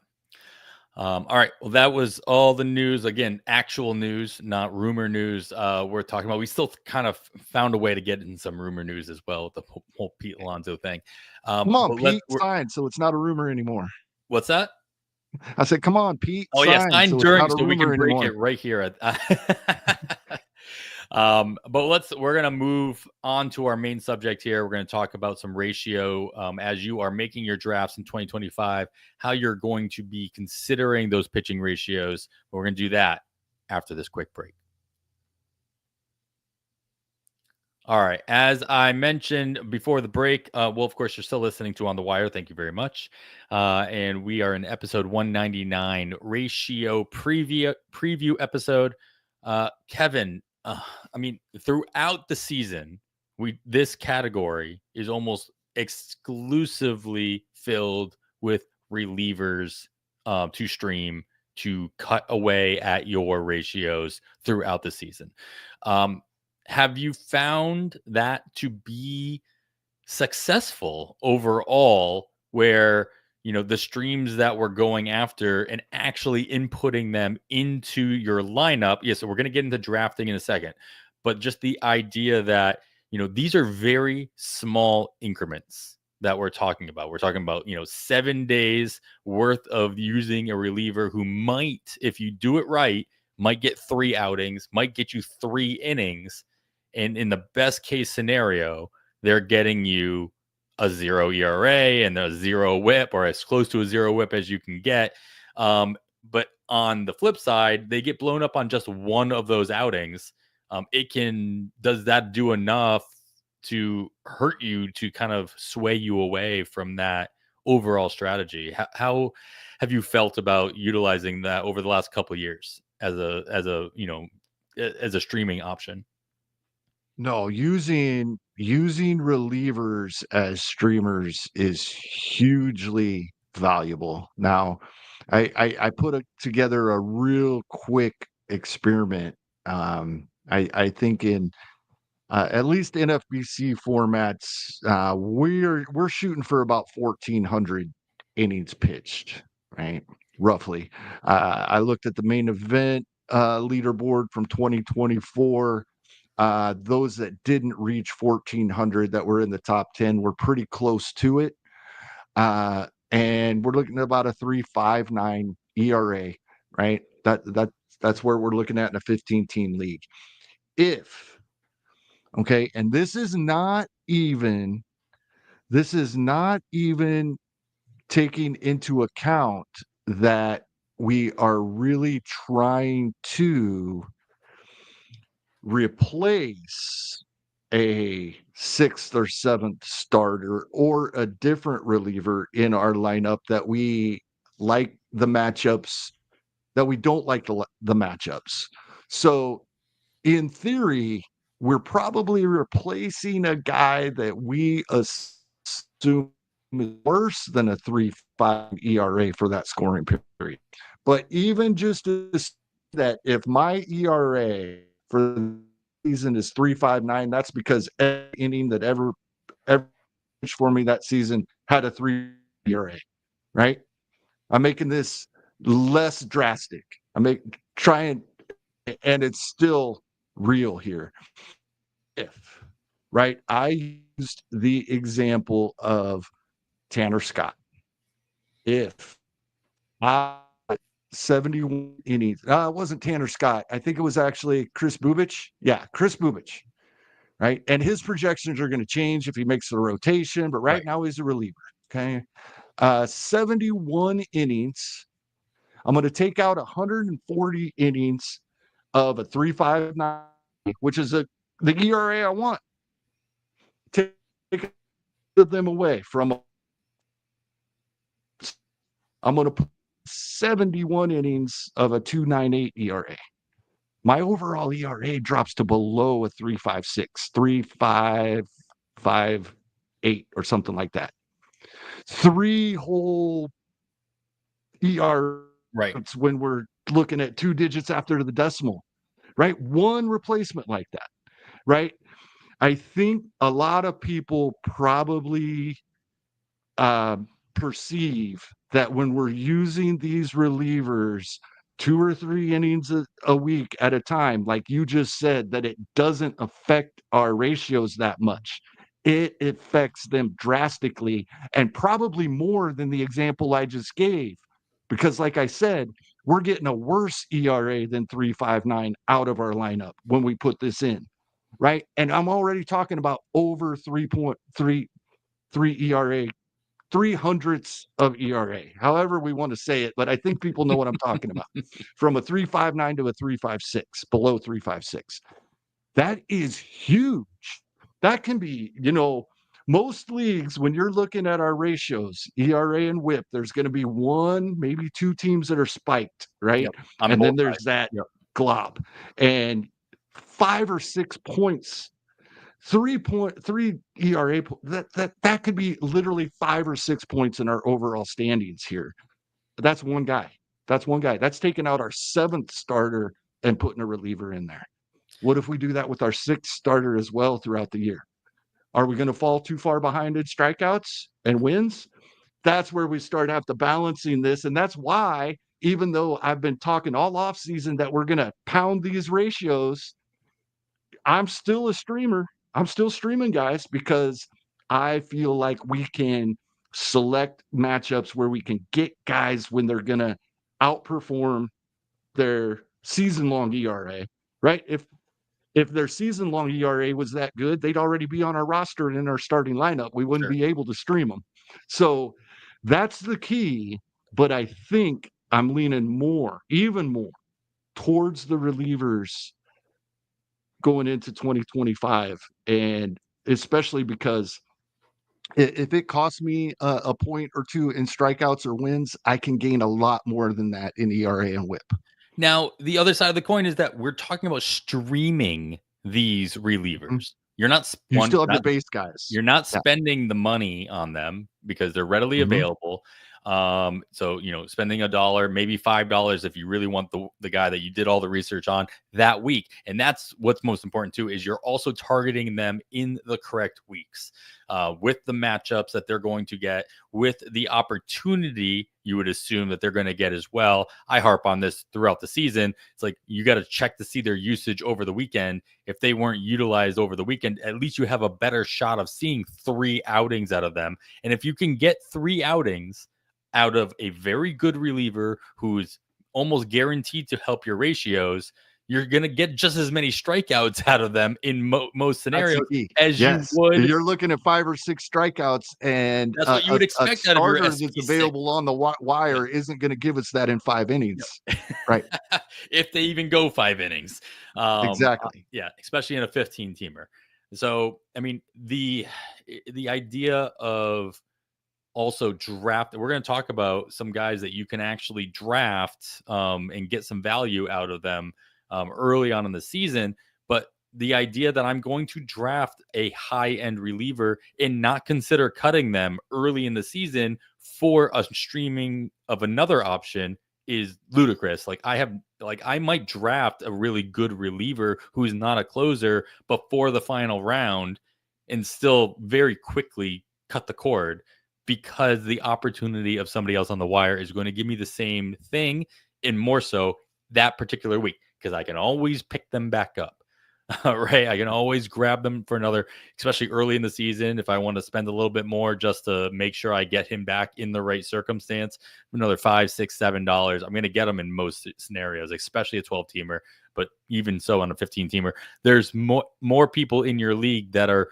All right. Well, that was all the news. Again, actual news, not rumor news. We're talking about. We still kind of found a way to get in some rumor news as well with the whole Pete Alonso thing. come on, Pete, sign so it's not a rumor anymore. What's that? I said, come on, Pete. Oh, sign, yeah, sign so during it's not a so we can break anymore. it right here. But we're going to move on to our main subject here. We're going to talk about some ratio as you are making your drafts in 2025, how you're going to be considering those pitching ratios. We're going to do that after this quick break. All right. As I mentioned before the break, well, of course, you're still listening to On the Wire. Thank you very much. And we are in episode 199, ratio preview episode. Kevin, I mean, throughout the season, this category is almost exclusively filled with relievers to stream to cut away at your ratios throughout the season. Have you found that to be successful overall, where the streams that we're going after and actually inputting them into your lineup? Yes, so we're going to get into drafting in a second, but just the idea that these are very small increments that we're talking about. We're talking about 7 days worth of using a reliever who might, if you do it right, might get 3 outings, might get you 3 innings. And in the best case scenario, they're getting you a 0 ERA and a 0 whip, or as close to a 0 whip as you can get. But on the flip side, they get blown up on just one of those outings. Does that do enough to hurt you, to kind of sway you away from that overall strategy? How have you felt about utilizing that over the last couple of years as a streaming option? No, using relievers as streamers is hugely valuable. Now, I put together a real quick experiment. I think in at least NFBC formats, we're shooting for about 1,400 innings pitched, right? Roughly. I looked at the main event leaderboard from 2024. Those that didn't reach 1,400 that were in the top 10 were pretty close to it. And we're looking at about a 3.59 ERA, right? That's where we're looking at in a 15-team league. Okay, and this is not even taking into account that we are really trying to replace a 6th or 7th starter or a different reliever in our lineup that we like the matchups, that we don't like the matchups. So in theory, we're probably replacing a guy that we assume worse than a 3.5 ERA for that scoring period. But even just that, if my ERA for the season is 3.59, that's because every inning that ever for me that season had a 3 ERA, right? I'm making this less drastic. Trying, and it's still real here. If, right, I used the example of Tanner Scott. If I 71 innings, it wasn't Tanner Scott. I think it was actually Chris Bubich. Yeah, Chris Bubich, right? And his projections are going to change if he makes the rotation, but right now he's a reliever. Okay. 71 innings. I'm going to take out 140 innings of a 3.59, which is the ERA I want. Take them away from. I'm going to put 71 innings of a 2.98 ERA. My overall ERA drops to below a 3.56, 3.558 or something like that. 3 whole ERA when we're looking at 2 digits after the decimal, right? 1 replacement like that, right? I think a lot of people probably perceive that when we're using these relievers 2 or 3 innings a week at a time, like you just said, that it doesn't affect our ratios that much. It affects them drastically, and probably more than the example I just gave. Because like I said, we're getting a worse ERA than 3.59 out of our lineup when we put this in, right? And I'm already talking about over 3.33 ERA, 300ths of ERA, however we want to say it, but I think people know what I'm talking about. From a 3.59 to a 3.56, below 3.56. That is huge. That can be, most leagues, when you're looking at our ratios, ERA and WHIP, there's going to be 1, maybe 2 teams that are spiked, right? Yep. And then there's that glob. And 5 or 6 points, 3.3 ERA, that could be literally 5 or 6 points in our overall standings here. That's one guy. That's taking out our 7th starter and putting a reliever in there. What if we do that with our 6th starter as well throughout the year? Are we going to fall too far behind in strikeouts and wins? That's where we start after balancing this. And that's why, even though I've been talking all off season that we're going to pound these ratios, I'm still a streamer. I'm still streaming, guys, because I feel like we can select matchups where we can get guys when they're going to outperform their season-long ERA, right? If their season-long ERA was that good, they'd already be on our roster and in our starting lineup. We wouldn't be able to stream them. So that's the key. But I think I'm leaning even more towards the relievers going into 2025, and especially because if it costs me a point or 2 in strikeouts or wins, I can gain a lot more than that in ERA and WHIP. Now, the other side of the coin is that we're talking about streaming these relievers. You're not you still have your base guys. You're not spending the money on them because they're readily available. So, spending $1, maybe $5 if you really want the guy that you did all the research on that week. And that's what's most important too, is you're also targeting them in the correct weeks, with the matchups that they're going to get, with the opportunity you would assume that they're going to get as well. I harp on this throughout the season. It's like, you got to check to see their usage over the weekend. If they weren't utilized over the weekend, at least you have a better shot of seeing 3 outings out of them. And if you can get 3 outings out of a very good reliever who's almost guaranteed to help your ratios, you're going to get just as many strikeouts out of them in most scenarios as you would. You're looking at 5 or 6 strikeouts, and that's what you would expect out of your starter that's available on the wire isn't going to give us that in 5 innings, right? If they even go 5 innings. Exactly. Especially in a 15-teamer. So, I mean, the idea of also draft, we're going to talk about some guys that you can actually draft and get some value out of them early on in the season. But the idea that I'm going to draft a high-end reliever and not consider cutting them early in the season for a streaming of another option is ludicrous. Like I might draft a really good reliever who's not a closer before the final round and still very quickly cut the cord because the opportunity of somebody else on the wire is going to give me the same thing and more so that particular week because I can always pick them back up. Right. I can always grab them for another, especially early in the season. If I want to spend a little bit more just to make sure I get him back in the right circumstance, another $5, $6, $7, I'm going to get him in most scenarios, especially a 12 teamer. But even so, on a 15 teamer, there's more people in your league that are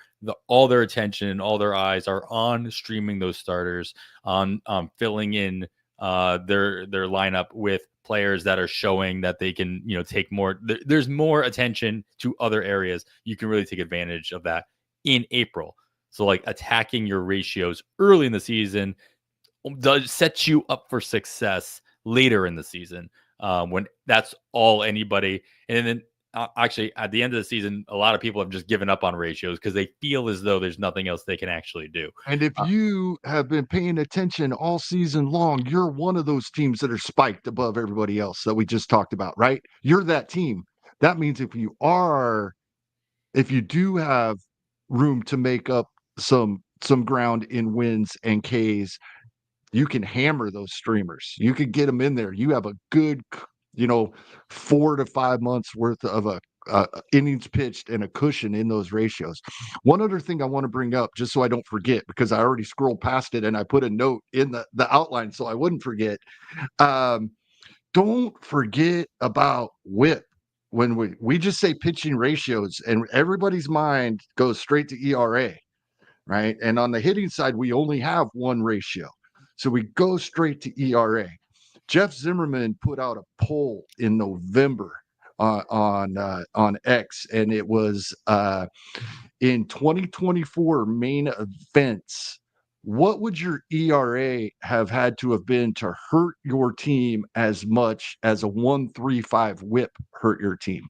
all their attention and all their eyes are on streaming those starters, on filling in their lineup with players that are showing that they can, take more. There's more attention to other areas. You can really take advantage of that in April. So like attacking your ratios early in the season does set you up for success later in the season when that's all anybody. And then actually at the end of the season, a lot of people have just given up on ratios because they feel as though there's nothing else they can actually do. And if you have been paying attention all season long, you're one of those teams that are spiked above everybody else that we just talked about, right? You're that team. That means if you do have room to make up some ground in wins and Ks, you can hammer those streamers. You can get them in there. You have a good, 4 to 5 months worth of a innings pitched and a cushion in those ratios. One other thing I want to bring up, just so I don't forget, because I already scrolled past it and I put a note in the outline so I wouldn't forget. Don't forget about WHIP. When we just say pitching ratios and everybody's mind goes straight to ERA, right? And on the hitting side, we only have one ratio. So we go straight to ERA. Jeff Zimmerman put out a poll in November on X, and it was in 2024 main events. What would your ERA have had to have been to hurt your team as much as a 1.35 WHIP hurt your team?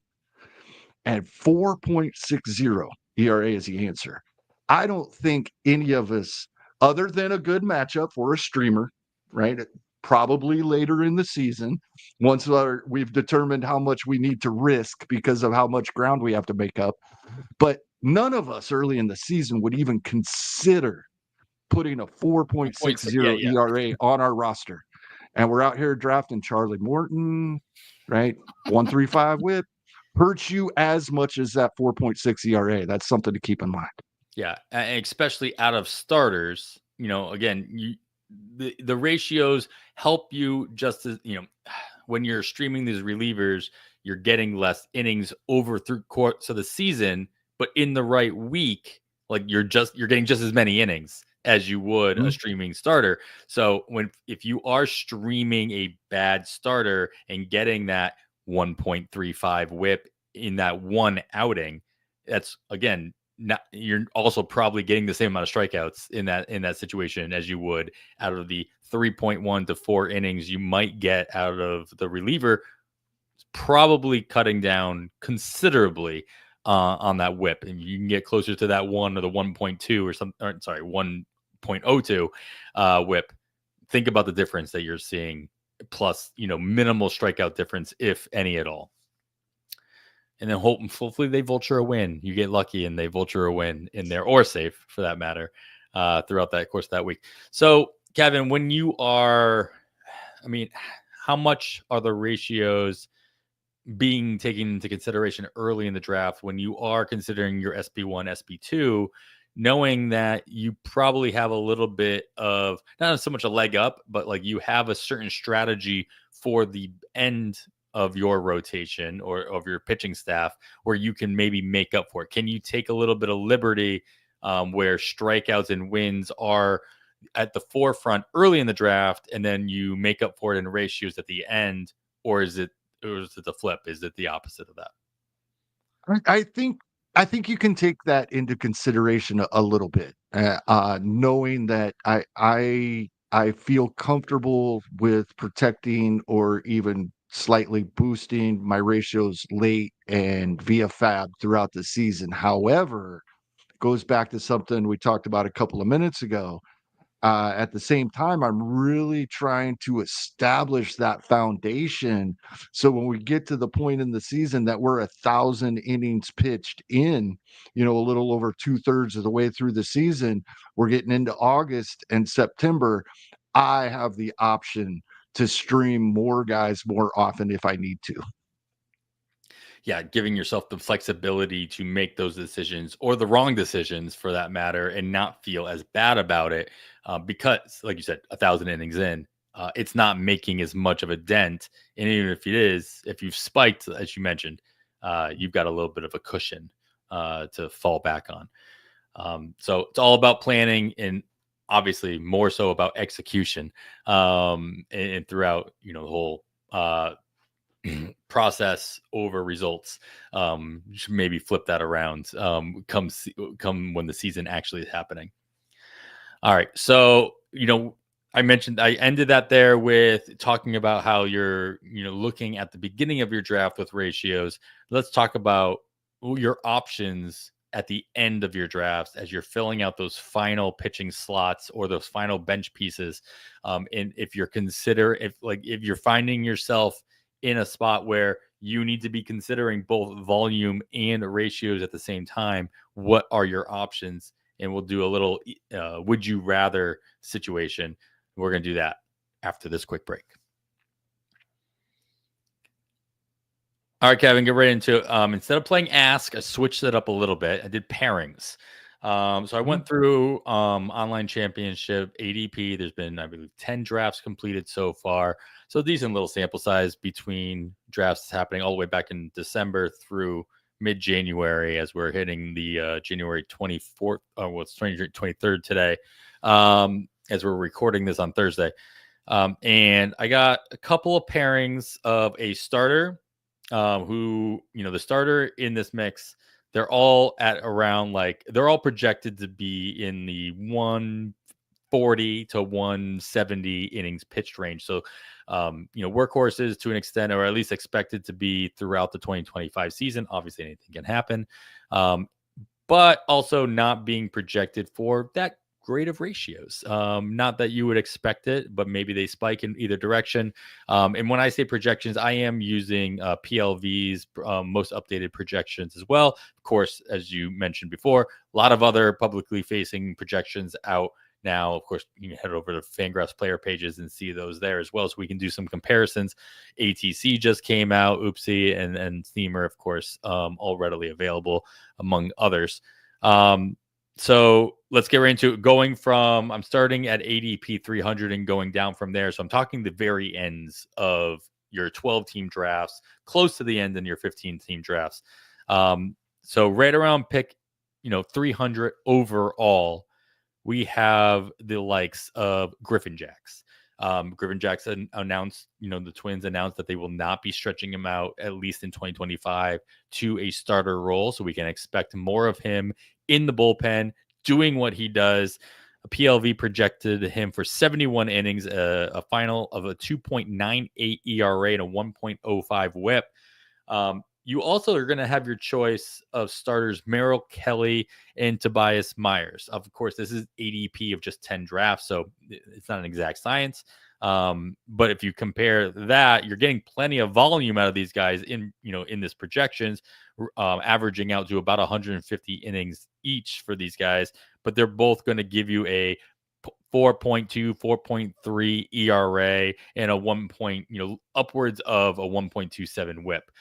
And 4.60 ERA is the answer. I don't think any of us, other than a good matchup for a streamer, right? Probably later in the season, once we've determined how much we need to risk because of how much ground we have to make up. But none of us early in the season would even consider putting a 4.60 ERA on our roster. And we're out here drafting Charlie Morton, right? 1.35 WHIP. Hurts you as much as that 4.6 ERA. That's something to keep in mind. Yeah, and especially out of starters, again, the ratios help you just as, when you're streaming these relievers, you're getting less innings over through course of the season, but in the right week, like you're getting just as many innings as you would a streaming starter. So if you are streaming a bad starter and getting that 1.35 WHIP in that one outing, that's again you're also probably getting the same amount of strikeouts in that situation as you would out of the 3.1 to 4 innings you might get out of the reliever, probably cutting down considerably on that WHIP, and you can get closer to that 1 or the 1.2 or something. Or, sorry, 1.02 WHIP. Think about the difference that you're seeing, plus minimal strikeout difference, if any at all. And then hopefully they vulture a win. You get lucky and they vulture a win in there, or safe for that matter, throughout that course of that week. So, Kevin, when you are, how much are the ratios being taken into consideration early in the draft when you are considering your SB1, SB2, knowing that you probably have a little bit of, not so much a leg up, but like you have a certain strategy for the end of your rotation or of your pitching staff where you can maybe make up for it? Can you take a little bit of liberty where strikeouts and wins are at the forefront early in the draft and then you make up for it in ratios at the end? Or is it the flip? Is it the opposite of that? I think you can take that into consideration a little bit, knowing that I feel comfortable with protecting or even slightly boosting my ratios late and via FAAB throughout the season. However, it goes back to something we talked about a couple of minutes ago. At the same time, I'm really trying to establish that foundation. So when we get to the point in the season that we're 1,000 innings pitched in, a little over 2/3 of the way through the season, we're getting into August and September. I have the option to stream more guys more often if I need to. Yeah, giving yourself the flexibility to make those decisions or the wrong decisions for that matter and not feel as bad about it because, like you said, 1,000 innings in, it's not making as much of a dent. And even if it is, if you've spiked, as you mentioned, you've got a little bit of a cushion to fall back on. So it's all about planning and obviously more so about execution and throughout, the whole process over results. You should maybe flip that around come when the season actually is happening. All right, so I ended that there with talking about how you're looking at the beginning of your draft with ratios. Let's talk about your options at the end of your drafts as you're filling out those final pitching slots or those final bench pieces. And if you're finding yourself in a spot where you need to be considering both volume and ratios at the same time, what are your options? And we'll do a little would you rather situation. We're going to do that after this quick break. All right, Kevin, get right into it. Instead of playing Ask, I switched it up a little bit. I did pairings. So I went through online championship ADP. There's been, I believe, 10 drafts completed so far. So decent little sample size between drafts happening all the way back in December through mid-January as we're hitting the January 24th. It's 23rd today as we're recording this on Thursday. And I got a couple of pairings of a starter who, the starter in this mix, they're all at around they're all projected to be in the 140 to 170 innings pitched range. So, workhorses to an extent, or at least expected to be throughout the 2025 season. Obviously, anything can happen, but also not being projected for that great of ratios. Not that you would expect it, but maybe they spike in either direction. And when I say projections, I am using PLV's most updated projections as well. Of course, as you mentioned before, a lot of other publicly facing projections out now. Of course, you can head over to Fangraphs player pages and see those there as well, so we can do some comparisons. ATC just came out, Oopsie, and Steamer, of course, all readily available among others. So let's get right into it. I'm starting at ADP 300 and going down from there. So I'm talking the very ends of your 12-team drafts, close to the end in your 15-team drafts. So right around pick, 300 overall, we have the likes of Griffin Jacks. Griffin Jackson announced, the Twins announced that they will not be stretching him out, at least in 2025, to a starter role. So we can expect more of him in the bullpen, doing what he does. A PLV projected him for 71 innings, a final of a 2.98 ERA and a 1.05 whip. You also are going to have your choice of starters, Merrill Kelly and Tobias Myers. Of course, this is ADP of just 10 drafts, so it's not an exact science. But if you compare that, you're getting plenty of volume out of these guys in this projections, averaging out to about 150 innings each for these guys. But they're both going to give you a 4.2, 4.3 ERA and a 1 upwards of a 1.27 whip.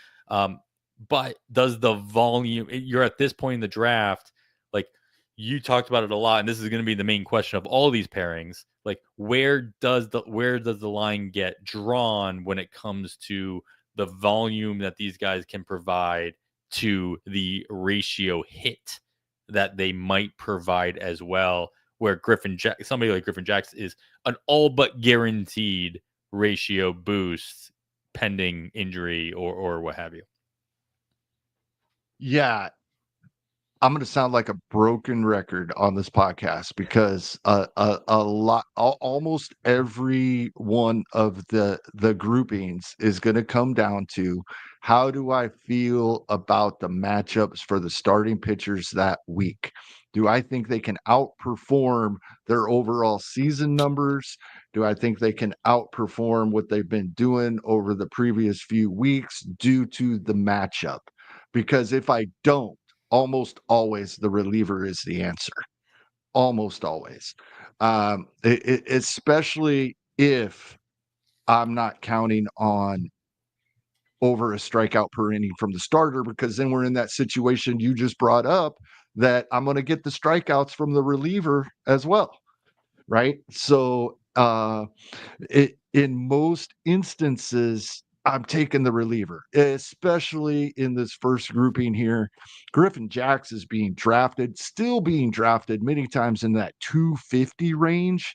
But does the volume, you're at this point in the draft, like you talked about it a lot, and this is going to be the main question of all these pairings. Like, where does the line get drawn when it comes to the volume that these guys can provide to the ratio hit that they might provide as well? Where somebody like Griffin Jackson is an all but guaranteed ratio boost pending injury or what have you. Yeah. I'm going to sound like a broken record on this podcast because almost every one of the groupings is going to come down to how do I feel about the matchups for the starting pitchers that week? Do I think they can outperform their overall season numbers? Do I think they can outperform what they've been doing over the previous few weeks due to the matchup? Because if I don't, almost always the reliever is the answer. Almost always. Especially if I'm not counting on over a strikeout per inning from the starter, because then we're in that situation you just brought up that I'm going to get the strikeouts from the reliever as well. Right. So in most instances, I'm taking the reliever, especially in this first grouping here. Griffin Jax is being drafted, still being drafted many times in that 250 range,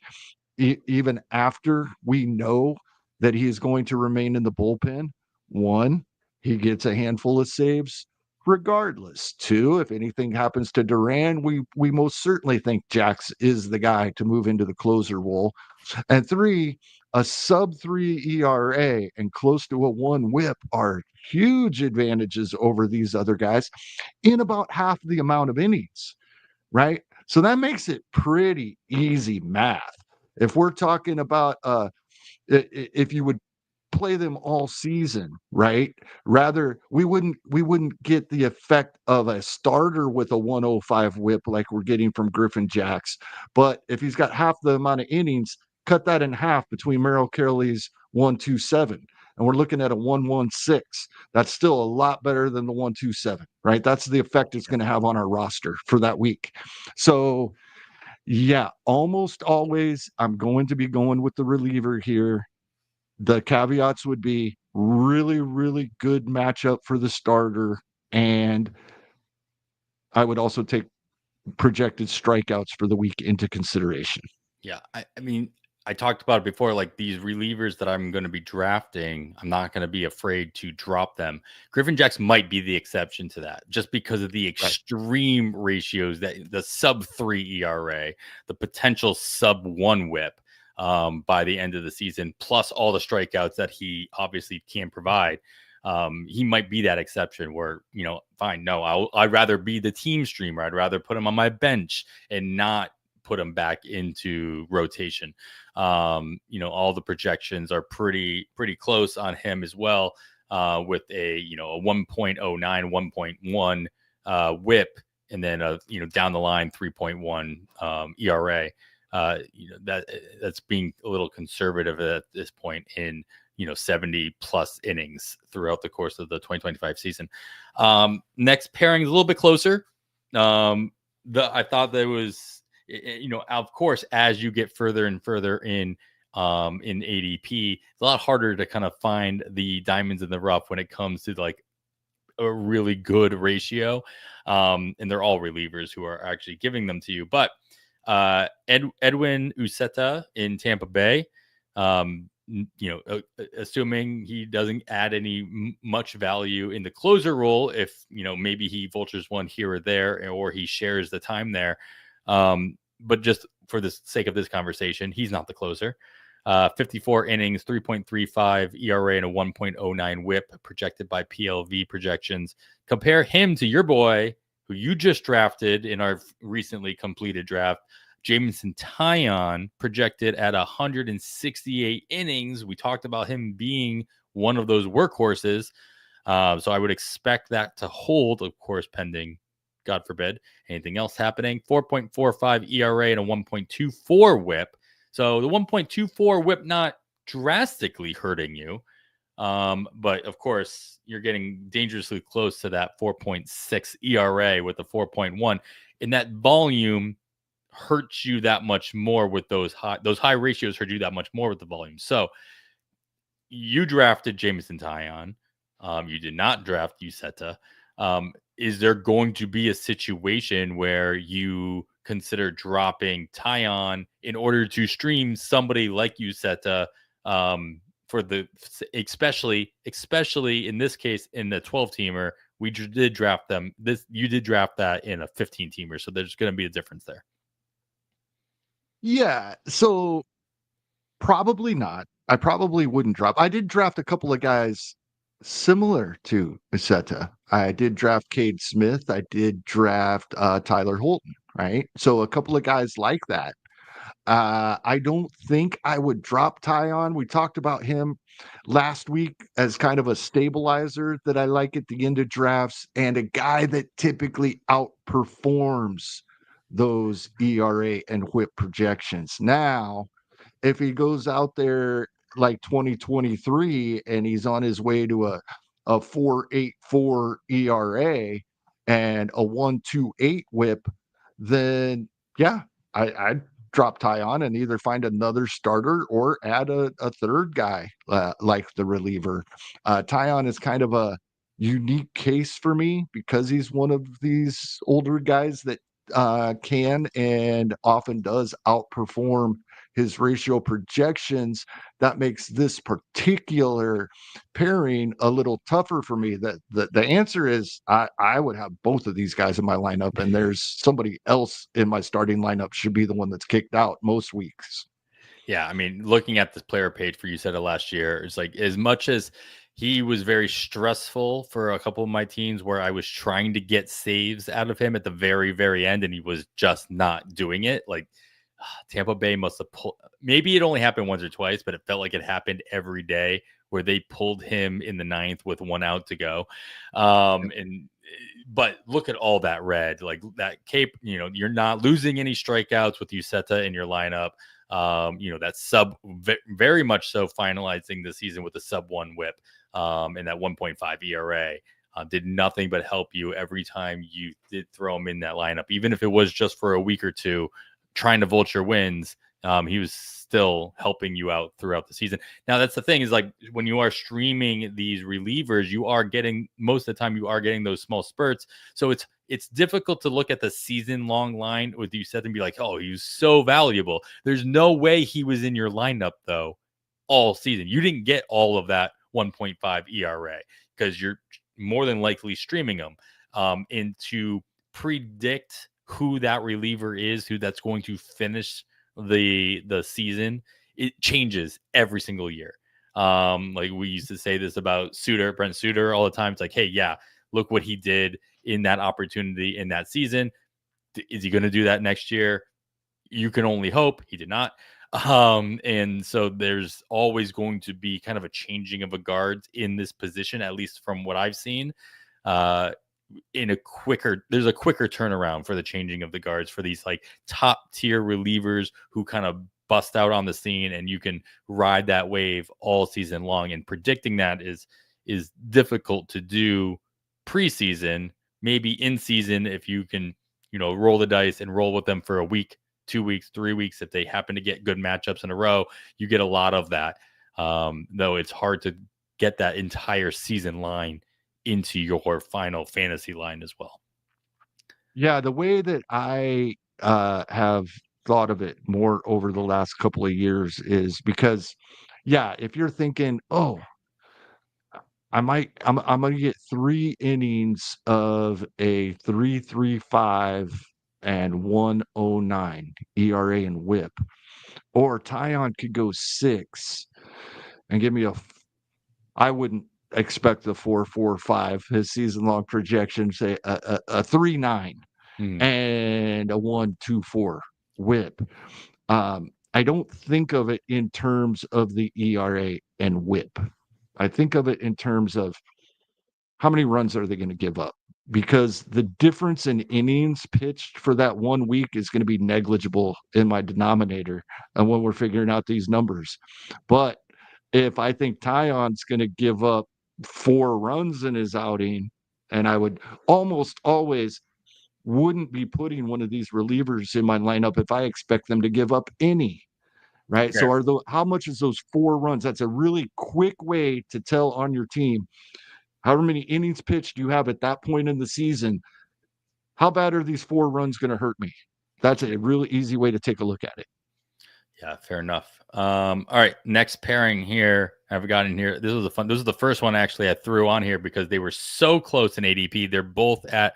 even after we know that he is going to remain in the bullpen. One, he gets a handful of saves regardless. Two, if anything happens to Duran, we most certainly think Jax is the guy to move into the closer role. And three, a sub-3 ERA and close to a 1 WHIP are huge advantages over these other guys in about half the amount of innings, right? So that makes it pretty easy math. If we're talking about if you would play them all season, right? Rather, we wouldn't get the effect of a starter with a 105 whip like we're getting from Griffin Jax. But if he's got half the amount of innings, cut that in half between Merrill Kelly's 127. And we're looking at a 116. That's still a lot better than the 127, right? That's the effect it's going to have on our roster for that week. So yeah, almost always I'm going to be going with the reliever here. The caveats would be really, really good matchup for the starter. And I would also take projected strikeouts for the week into consideration. Yeah. I mean, I talked about it before, like these relievers that I'm going to be drafting, I'm not going to be afraid to drop them. Griffin Jax might be the exception to that just because of the extreme ratios, that the sub-3 ERA, the potential sub-1 whip by the end of the season, plus all the strikeouts that he obviously can provide. He might be that exception where, fine, no, I'd rather be the team streamer. I'd rather put him on my bench and not put him back into rotation. All the projections are pretty close on him as well, with a 1.09, 1.1 whip, and then down the line 3.1 ERA. That's being a little conservative at this point in 70 plus innings throughout the course of the 2025 season. Next pairing is a little bit closer. I thought there was, of course, as you get further and further in ADP, it's a lot harder to kind of find the diamonds in the rough when it comes to like a really good ratio. And they're all relievers who are actually giving them to you. But Edwin Uceta in Tampa Bay, assuming he doesn't add any much value in the closer role, if maybe he vultures one here or there, or he shares the time there. But just for the sake of this conversation, he's not the closer. 54 innings, 3.35 ERA, and a 1.09 whip projected by PLV projections. Compare him to your boy, who you just drafted in our recently completed draft, Jameson Taillon, projected at 168 innings. We talked about him being one of those workhorses. So I would expect that to hold, of course, pending, God forbid, anything else happening. 4.45 ERA and a 1.24 whip. So the 1.24 whip not drastically hurting you. But of course, you're getting dangerously close to that 4.6 ERA with the 4.1. And that volume hurts you that much more with those high ratios hurt you that much more with the volume. So you drafted Jameson Taillon. You did not draft Uceta. Is there going to be a situation where you consider dropping Taillon in order to stream somebody like Uceta, for the especially in this case in the 12-teamer We did draft them. You did draft that in a 15-teamer, so there's going to be a difference there. Yeah, so probably not. I probably wouldn't drop. I did draft a couple of guys similar to Isetta. I did draft Cade Smith. I did draft Tyler Holton, right? So a couple of guys like that. I don't think I would drop Tyon. We talked about him last week as kind of a stabilizer that I like at the end of drafts and a guy that typically outperforms those ERA and whip projections. Now, if he goes out there like 2023 and he's on his way to a 4.84 ERA and a 1.28 whip, then yeah, I'd drop Tyon and either find another starter or add a third guy like the reliever. Tyon is kind of a unique case for me because he's one of these older guys that can and often does outperform his ratio projections. That makes this particular pairing a little tougher for me. That the answer is I would have both of these guys in my lineup, and there's somebody else in my starting lineup should be the one that's kicked out most weeks. Yeah, I mean, looking at this player page for Uceta last year, it's like as much as he was very stressful for a couple of my teams where I was trying to get saves out of him at the very, very end, and he was just not doing it. Like Tampa Bay must have pulled. Maybe it only happened once or twice, but it felt like it happened every day where they pulled him in the ninth with 1 out to go. But look at all that red, like that cape. You're not losing any strikeouts with Uceta in your lineup. That sub very much so finalizing the season with a sub 1 whip and that 1.5 ERA did nothing but help you every time you did throw him in that lineup, even if it was just for a week or two trying to vulture wins. He was still helping you out throughout the season. Now, that's the thing is like when you are streaming these relievers, you are getting most of the time you are getting those small spurts. So it's difficult to look at the season long line with you set and be like, oh, he was so valuable. There's no way he was in your lineup though all season. You didn't get all of that 1.5 ERA because you're more than likely streaming him. And to predict who that reliever is, who that's going to finish the season, it changes every single year. Like we used to say this about Brent Suter all the time. It's like, hey, yeah, look what he did in that opportunity in that season. Is he going to do that next year? You can only hope. He did not. And so there's always going to be kind of a changing of a guard in this position, at least from what I've seen. There's a quicker turnaround for the changing of the guards for these like top tier relievers who kind of bust out on the scene, and you can ride that wave all season long. And predicting that is difficult to do preseason. Maybe in season, if you can, roll the dice and roll with them for a week, 2 weeks, 3 weeks, if they happen to get good matchups in a row, you get a lot of that. Though it's hard to get that entire season line into your final fantasy line as well. Yeah, the way that I have thought of it more over the last couple of years is because, yeah, if you're thinking, oh, I'm gonna get 3 innings of a 3.35 and 1.09 ERA and WHIP, or Tyon could go 6 and give me I wouldn't expect the 4.45 his season long projection, say a 3.9 and a 1.24 WHIP. I don't think of it in terms of the ERA and WHIP. I think of it in terms of how many runs are they going to give up? Because the difference in innings pitched for that 1 week is going to be negligible in my denominator and when we're figuring out these numbers. But if I think Tyon's going to give up 4 runs in his outing, and I would almost always wouldn't be putting one of these relievers in my lineup if I expect them to give up any. Right. Okay. So how much is those 4 runs? That's a really quick way to tell on your team however many innings pitched you have at that point in the season. How bad are these 4 runs going to hurt me? That's a really easy way to take a look at it. Yeah, fair enough. All right, next pairing here. I've got in here. This was the first one actually I threw on here because they were so close in ADP. They're both at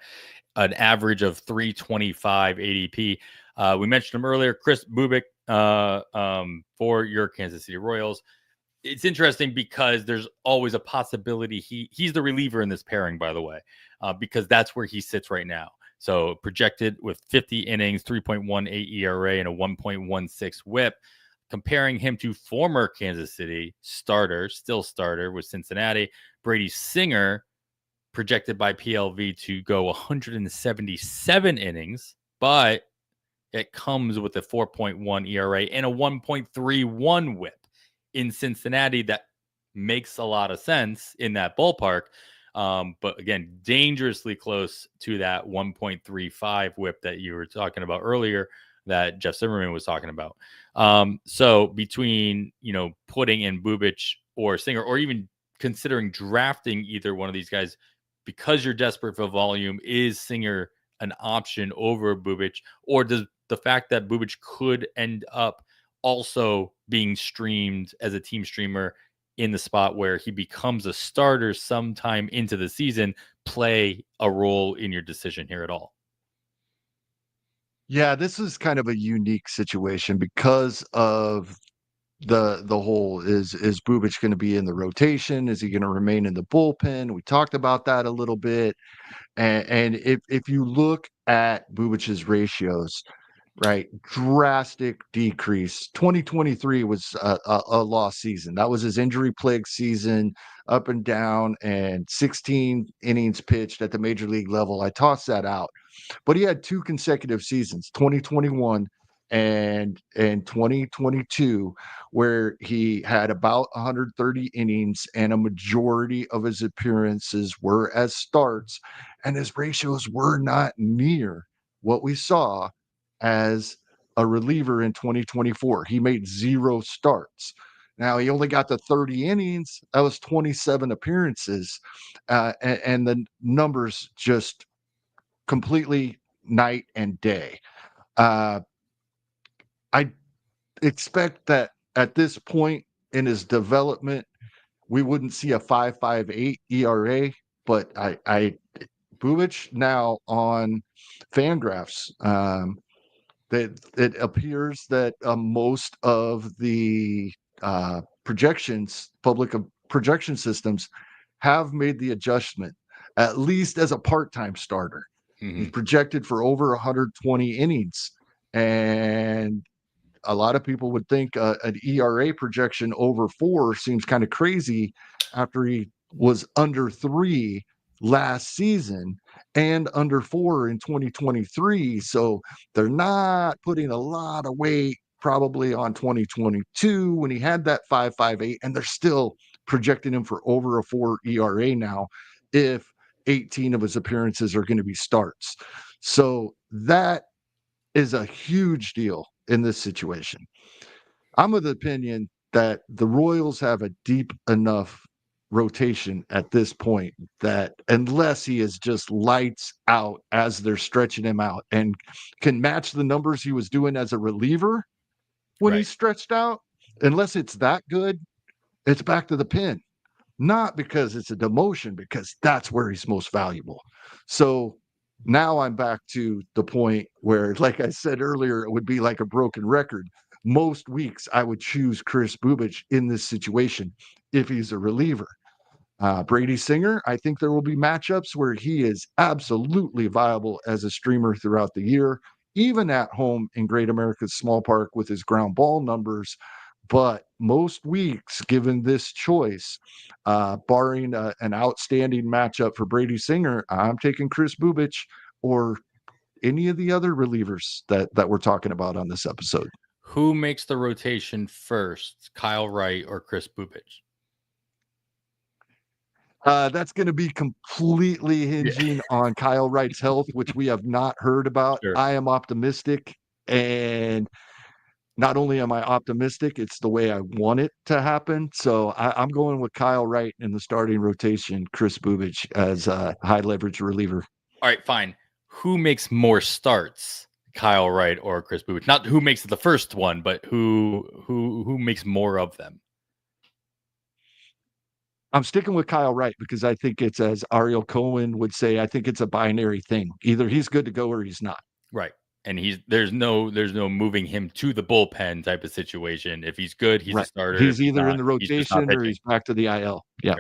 an average of 325 ADP. We mentioned him earlier, Chris Bubik for your Kansas City Royals. It's interesting because there's always a possibility he's the reliever in this pairing, by the way, because that's where he sits right now. So projected with 50 innings, 3.18 ERA, and a 1.16 WHIP. Comparing him to former Kansas City still starter with Cincinnati, Brady Singer, projected by PLV to go 177 innings, but it comes with a 4.1 ERA and a 1.31 WHIP in Cincinnati. That makes a lot of sense in that ballpark. But again, dangerously close to that 1.35 WHIP that you were talking about earlier, that Jeff Zimmerman was talking about. So between, putting in Bubic or Singer, or even considering drafting either one of these guys because you're desperate for volume, is Singer an option over Bubic? Or does the fact that Bubic could end up also being streamed as a team streamer in the spot where he becomes a starter sometime into the season play a role in your decision here at all? Yeah, this is kind of a unique situation because of the whole is Bubic going to be in the rotation? Is he going to remain in the bullpen? We talked about that a little bit. And if you look at Bubic's ratios, right, drastic decrease. 2023 was a lost season. That was his injury plagued season, up and down, and 16 innings pitched at the major league level. I tossed that out, but he had two consecutive seasons, 2021 and 2022, where he had about 130 innings, and a majority of his appearances were as starts, and his ratios were not near what we saw as a reliever in 2024. He made 0 starts. Now, he only got to 30 innings. That was 27 appearances. And the numbers just completely night and day. I expect that at this point in his development, we wouldn't see a 5.58 ERA, but Bubic now on Fangraphs, that it appears that most of the public projection systems have made the adjustment, at least as a part-time starter. Mm-hmm. He's projected for over 120 innings, and a lot of people would think an ERA projection over 4 seems kind of crazy after he was under 3 last season and under 4 in 2023. So they're not putting a lot of weight probably on 2022 when he had that 5.58, and they're still projecting him for over a 4 ERA now if 18 of his appearances are going to be starts. So that is a huge deal in this situation. I'm of the opinion that the Royals have a deep enough rotation at this point that unless he is just lights out as they're stretching him out and can match the numbers he was doing as a reliever when he's stretched out, unless it's that good, it's back to the pen. Not because it's a demotion, because that's where he's most valuable. So now I'm back to the point where, like I said earlier, it would be like a broken record. Most weeks I would choose Chris Bubic in this situation if he's a reliever. Brady Singer, I think there will be matchups where he is absolutely viable as a streamer throughout the year, even at home in Great America's Small Park with his ground ball numbers. But most weeks, given this choice, barring an outstanding matchup for Brady Singer, I'm taking Chris Bubic or any of the other relievers that we're talking about on this episode. Who makes the rotation first, Kyle Wright or Chris Bubic? That's going to be completely hinging on Kyle Wright's health, which we have not heard about. Sure. I am optimistic, and not only am I optimistic, it's the way I want it to happen. So I'm going with Kyle Wright in the starting rotation, Chris Bubic as a high leverage reliever. All right, fine. Who makes more starts, Kyle Wright or Chris Booth. Not who makes the first one, but who makes more of them. I'm sticking with Kyle Wright because I think it's, as Ariel Cohen would say, I think it's a binary thing. Either he's good to go or he's not. Right. And there's no moving him to the bullpen type of situation. If he's good, he's a starter. He's if he's either not, in the he's just not rotation or pitching. he's back to the IL. Yeah.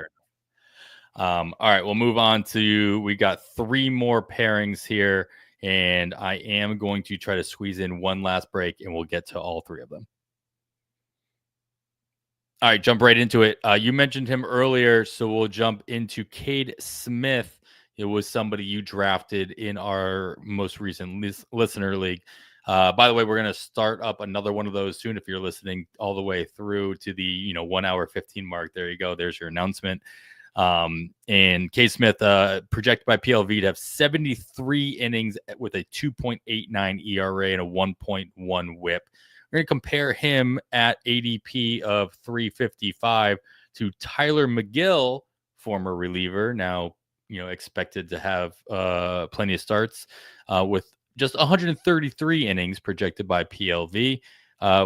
All right, we'll move on to, we got 3 more pairings here, and I am going to try to squeeze in one last break, and we'll get to all 3 of them. All right, jump right into it. You mentioned him earlier, so we'll jump into Cade Smith. It was somebody you drafted in our most recent listener league. By the way, we're going to start up another one of those soon. If you're listening all the way through to the 1 hour 15 mark, there you go. There's your announcement. And Cade Smith, projected by PLV to have 73 innings with a 2.89 ERA and a 1.1 WHIP. We're going to compare him at ADP of 355 to Tyler McGill, former reliever, now expected to have plenty of starts, with just 133 innings projected by PLV,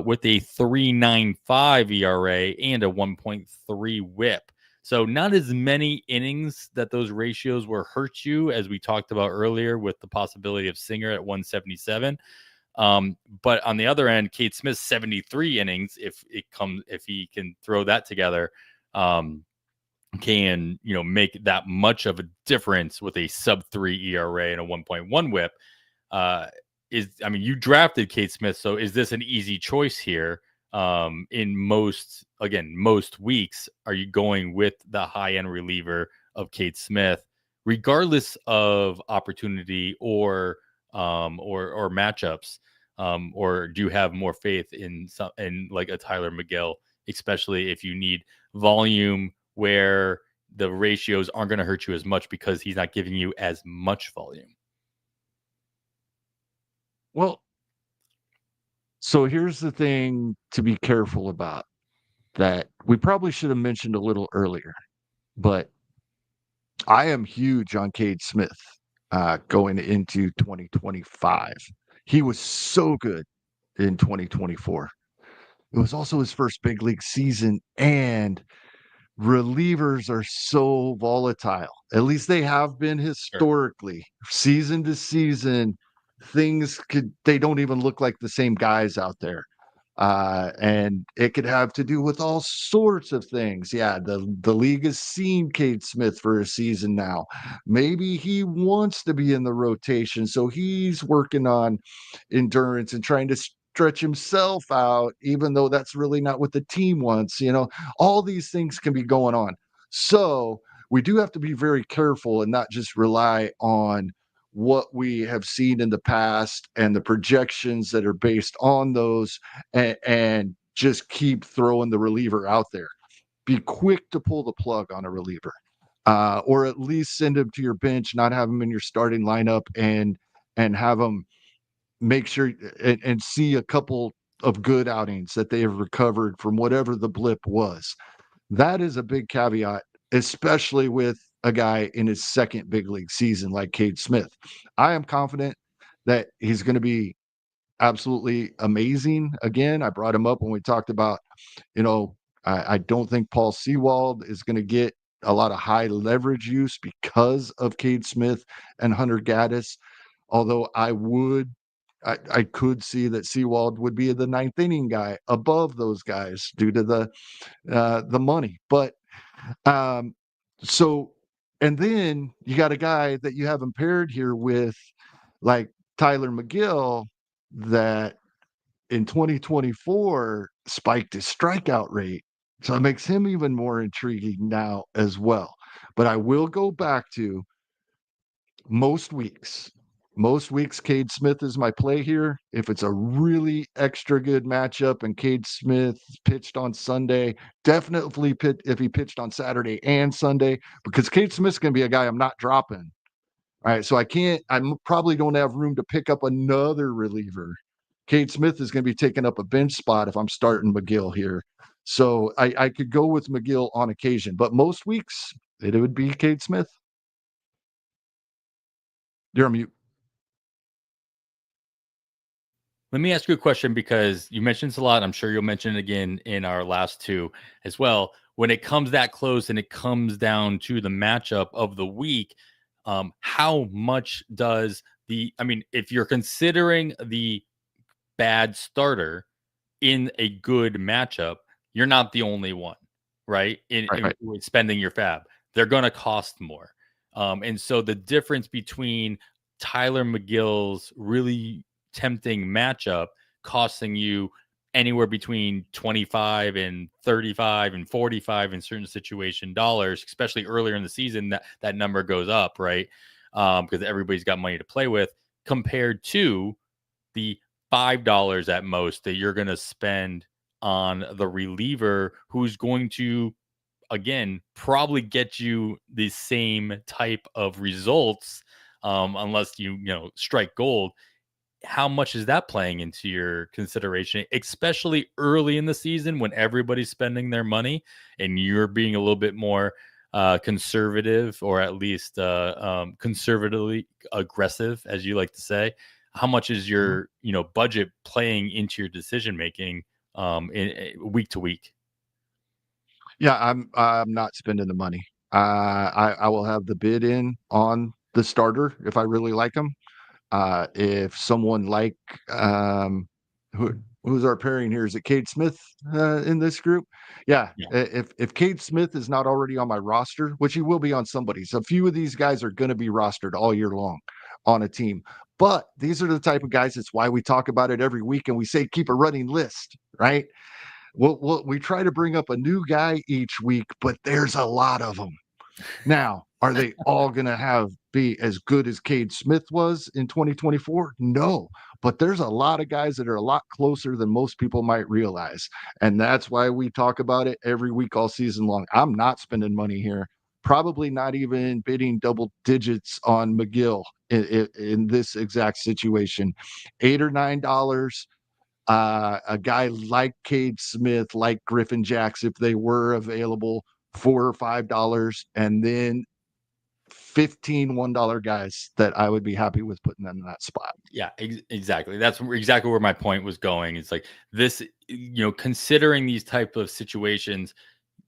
with a 3.95 ERA and a 1.3 WHIP. So not as many innings that those ratios will hurt you, as we talked about earlier, with the possibility of Singer at 177. But on the other end, Cade Smith's 73 innings, if he can throw that together, can make that much of a difference with a sub-3 ERA and a 1.1 WHIP. You drafted Cade Smith, so is this an easy choice here? In most weeks, are you going with the high-end reliever of Cade Smith, regardless of opportunity or matchups, or do you have more faith in like a Tyler McGill, especially if you need volume where the ratios aren't going to hurt you as much because he's not giving you as much volume? Well, so here's the thing to be careful about that we probably should have mentioned a little earlier, but I am huge on Cade Smith going into 2025. He was so good in 2024. It was also his first big league season, and relievers are so volatile. At least they have been historically. Season to season, they don't even look like the same guys out there. And it could have to do with all sorts of things. Yeah, the league has seen Cade Smith for a season now. Maybe he wants to be in the rotation, so he's working on endurance and trying to stretch himself out, even though that's really not what the team wants. All these things can be going on. So we do have to be very careful and not just rely on what we have seen in the past and the projections that are based on those, and just keep throwing the reliever out there. Be quick to pull the plug on a reliever, or at least send him to your bench, not have him in your starting lineup, and have him make sure and see a couple of good outings that they have recovered from whatever the blip was. That is a big caveat, especially with a guy in his second big league season like Cade Smith. I am confident that he's going to be absolutely amazing. Again, I brought him up when we talked about, I don't think Paul Sewald is going to get a lot of high leverage use because of Cade Smith and Hunter Gaddis. Although I could see that Sewald would be the 9th inning guy above those guys due to the money. But so, and then you got a guy that you haven't paired here with, like Tyler McGill, that in 2024 spiked his strikeout rate. So it makes him even more intriguing now as well. But I will go back to most weeks. Most weeks, Cade Smith is my play here. If it's a really extra good matchup and Cade Smith pitched on Sunday, definitely if he pitched on Saturday and Sunday, because Cade Smith's going to be a guy I'm not dropping. All right, so I probably don't have room to pick up another reliever. Cade Smith is going to be taking up a bench spot if I'm starting McGill here. So I could go with McGill on occasion, but most weeks it would be Cade Smith. You're on mute. Let me ask you a question, because you mentioned this a lot. I'm sure you'll mention it again in our last two as well. When it comes that close and it comes down to the matchup of the week, how much does if you're considering the bad starter in a good matchup, you're not the only one, right? In Right. with spending your FAAB, they're going to cost more. And so the difference between Tyler McGill's really tempting matchup costing you anywhere between 25 and 35 and 45 in certain situation dollars, especially earlier in the season, that number goes up, right? Because everybody's got money to play with, compared to the $5 at most that you're going to spend on the reliever, who's going to, again, probably get you the same type of results, unless you strike gold. How much is that playing into your consideration, especially early in the season when everybody's spending their money and you're being a little bit more conservative, or at least conservatively aggressive, as you like to say? How much is Mhm. your budget playing into your decision making week to week? Yeah, I'm not spending the money. I will have the bid in on the starter if I really like him. If someone like who who's our pairing here? Is it Cade Smith in this group? Yeah. Yeah. If Cade Smith is not already on my roster, which he will be on somebody's, a few of these guys are going to be rostered all year long on a team. But these are the type of guys. It's why we talk about it every week and we say keep a running list, right? We try to bring up a new guy each week, but there's a lot of them. Now, are they all going to be as good as Cade Smith was in 2024? No, but there's a lot of guys that are a lot closer than most people might realize. And that's why we talk about it every week all season long. I'm not spending money here, probably not even bidding double digits on McGill in this exact situation. $8 or $9. A guy like Cade Smith, like Griffin Jacks, if they were available, $4 or $5, and then 15 $1 guys that I would be happy with putting them in that spot. Yeah, exactly. That's exactly where my point was going. It's like this, considering these type of situations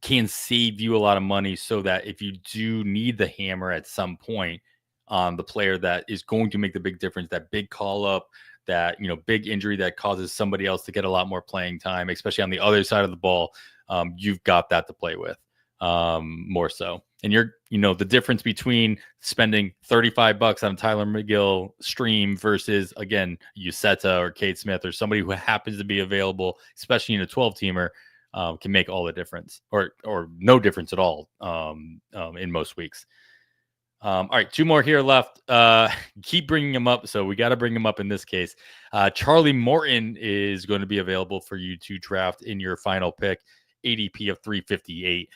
can save you a lot of money, so that if you do need the hammer at some point on the player that is going to make the big difference, that big call up, that big injury that causes somebody else to get a lot more playing time, especially on the other side of the ball, you've got that to play with, more so. And the difference between spending $35 on a Tyler McGill stream versus, again, Uceta or Cade Smith or somebody who happens to be available, especially in a 12-teamer, can make all the difference, or no difference at all, in most weeks. All right, two more here left. Keep bringing them up, so we got to bring them up in this case. Charlie Morton is going to be available for you to draft in your final pick, ADP of 358,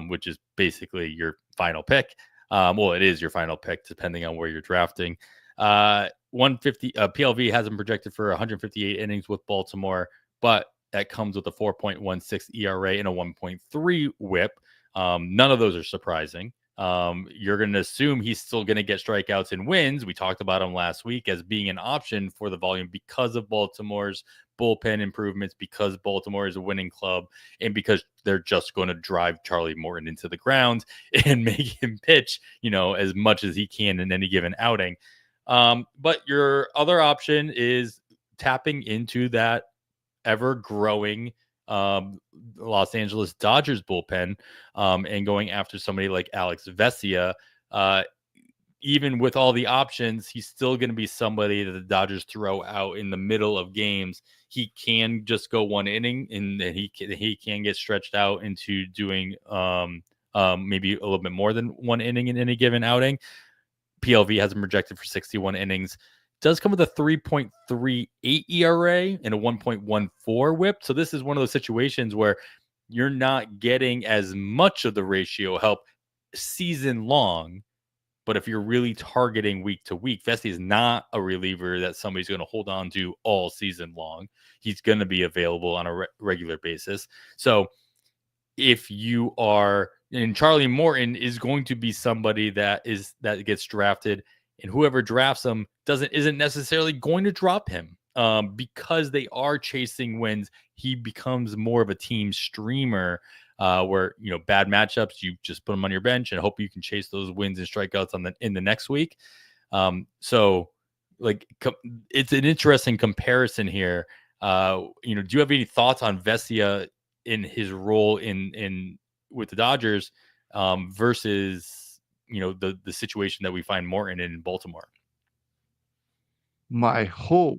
which is basically your final pick. Well, it is your final pick, depending on where you're drafting. 150 PLV has him projected for 158 innings with Baltimore, but that comes with a 4.16 ERA and a 1.3 WHIP. None of those are surprising. You're going to assume he's still going to get strikeouts and wins. We talked about him last week as being an option for the volume because of Baltimore's bullpen improvements, because Baltimore is a winning club, and because they're just going to drive Charlie Morton into the ground and make him pitch, as much as he can in any given outing. But your other option is tapping into that ever growing Los Angeles Dodgers bullpen, and going after somebody like Alex Vesia. Even with all the options, he's still going to be somebody that the Dodgers throw out in the middle of games. He can just go one inning, and he can get stretched out into doing maybe a little bit more than one inning in any given outing. PLV has him projected for 61 innings. Does come with a 3.38 ERA and a 1.14 WHIP. So this is one of those situations where you're not getting as much of the ratio help season long. But if you're really targeting week to week, Vesey is not a reliever that somebody's going to hold on to all season long. He's going to be available on a regular basis. So if you are, and Charlie Morton is going to be somebody that gets drafted, and whoever drafts him isn't necessarily going to drop him. because they are chasing wins, he becomes more of a team streamer. Where bad matchups, you just put them on your bench and hope you can chase those wins and strikeouts in the next week. So it's an interesting comparison here. Do you have any thoughts on Vesia in his role in with the Dodgers versus the situation that we find Morton in Baltimore? My hope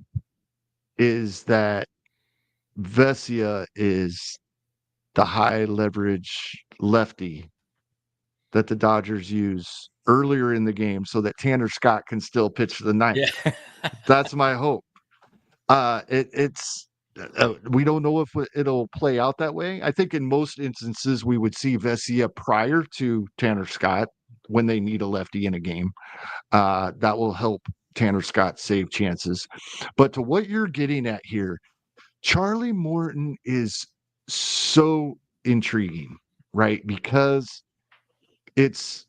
is that Vesia is the high leverage lefty that the Dodgers use earlier in the game so that Tanner Scott can still pitch the ninth. Yeah. That's my hope. It's we don't know if it'll play out that way. I think in most instances we would see Vesia prior to Tanner Scott when they need a lefty in a game. That will help Tanner Scott save chances. But to what you're getting at here, Charlie Morton is so intriguing, right? Because it's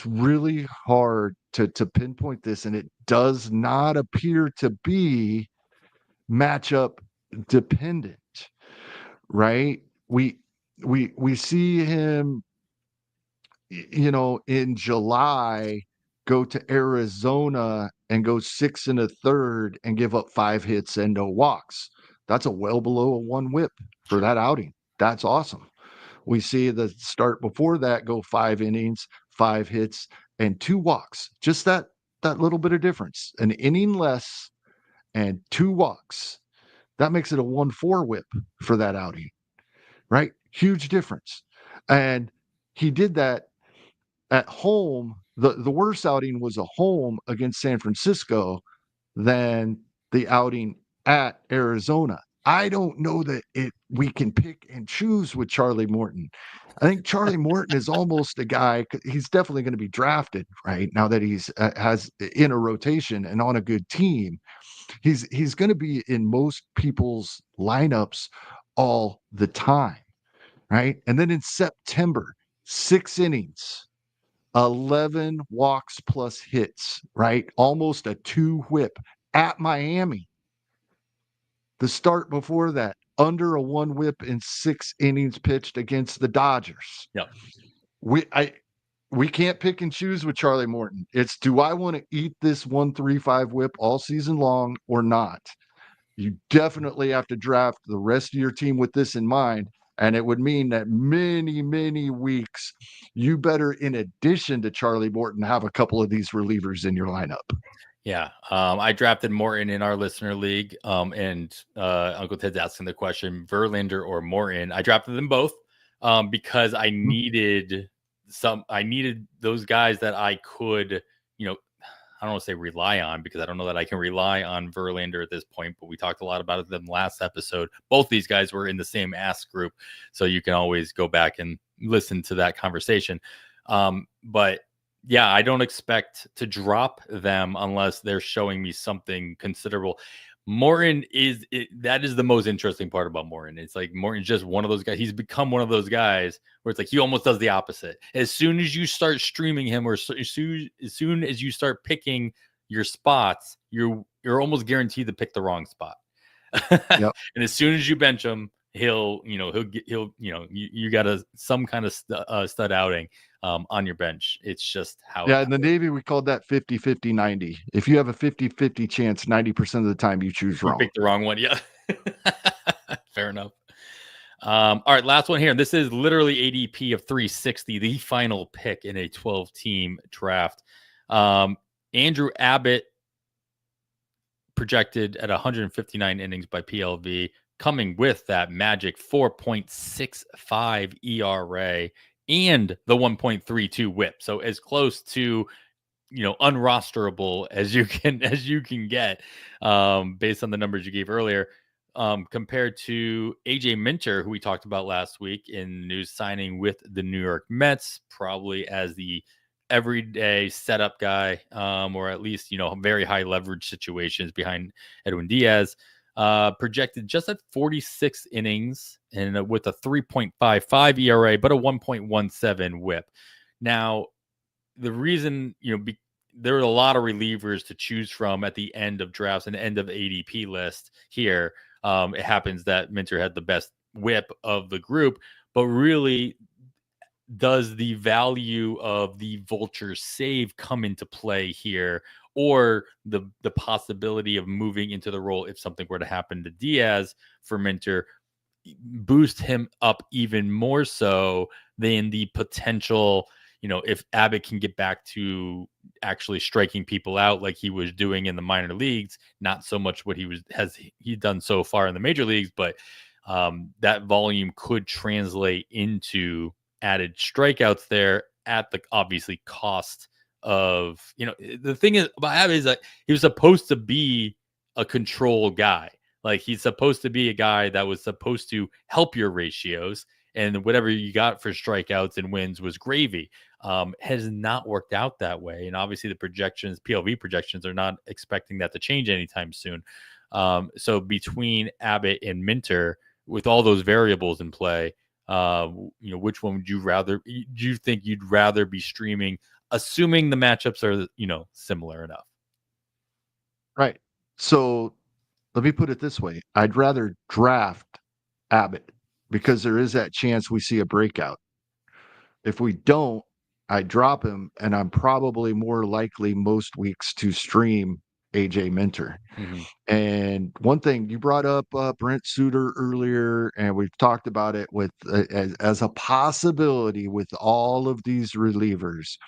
really hard to pinpoint this, and it does not appear to be matchup dependent, right? We see him, in July go to Arizona and go 6 1/3 and give up 5 hits and no walks. That's a well below a 1 whip for that outing. That's awesome. We see the start before that go 5 innings, 5 hits, and 2 walks. Just that little bit of difference. An inning less and 2 walks. That makes it a 1-4 whip for that outing, right? Huge difference. And he did that at home. The worst outing was a home against San Francisco than the outing at Arizona. I don't know that we can pick and choose with Charlie Morton. I think Charlie Morton is almost a guy. He's definitely going to be drafted right now that he's has in a rotation and on a good team. He's going to be in most people's lineups all the time, right? And then in September, 6 innings, 11 walks plus hits, right? Almost a 2 whip at Miami. The start before that, under a 1 whip in 6 innings pitched against the Dodgers. Yep. We can't pick and choose with Charlie Morton. It's, do I want to eat this 1-3-5 whip all season long or not? You definitely have to draft the rest of your team with this in mind. And it would mean that many, many weeks, you better, in addition to Charlie Morton, have a couple of these relievers in your lineup. Yeah. I drafted Morton in our listener league. And Uncle Ted's asking the question, Verlander or Morton. I drafted them both because I needed those guys that I could, I don't want to say rely on, because I don't know that I can rely on Verlander at this point, but we talked a lot about them last episode. Both these guys were in the same Ask group, so you can always go back and listen to that conversation. But yeah, I don't expect to drop them unless they're showing me something considerable. Morton that is the most interesting part about Morton. It's like Morton's just one of those guys. He's become one of those guys where it's like he almost does the opposite. As soon as you start streaming him, or as soon as you start picking your spots, you're almost guaranteed to pick the wrong spot. Yep. And as soon as you bench him, you got some kind of stud outing on your bench. It's just how. Yeah, in the Navy we called that 50-50-90. If you have a 50-50 chance, 90% of the time you choose wrong. You pick the wrong one. Yeah. Fair enough. All right, last one here. This is literally ADP of 360, the final pick in a 12-team draft. Andrew Abbott projected at 159 innings by PLV, coming with that magic 4.65 ERA and the 1.32 whip. So as close to, unrosterable as you can get, based on the numbers you gave earlier, compared to AJ Minter, who we talked about last week in news, signing with the New York Mets, probably as the everyday setup guy, or at least, very high leverage situations behind Edwin Diaz. Projected just at 46 innings and with a 3.55 ERA, but a 1.17 whip. Now, the reason, there are a lot of relievers to choose from at the end of drafts and end of ADP list here. It happens that Minter had the best whip of the group, but really, does the value of the vulture save come into play here, or the possibility of moving into the role if something were to happen to Diaz for Minter boost him up even more so than the potential, if Abbott can get back to actually striking people out like he was doing in the minor leagues, not so much what he done so far in the major leagues, but that volume could translate into added strikeouts there at the obviously cost of, the thing is about Abbott is that he was supposed to be a control guy. Like, he's supposed to be a guy that was supposed to help your ratios, and whatever you got for strikeouts and wins was gravy. Has not worked out that way. And obviously the PLV projections are not expecting that to change anytime soon. So between Abbott and Minter, with all those variables in play, which one would do you think you'd rather be streaming, assuming the matchups are, similar enough? Right. So let me put it this way. I'd rather draft Abbott because there is that chance we see a breakout. If we don't, I drop him, and I'm probably more likely most weeks to stream AJ Minter. Mm-hmm. And one thing you brought up, Brent Suter earlier, and we've talked about it with as a possibility with all of these relievers.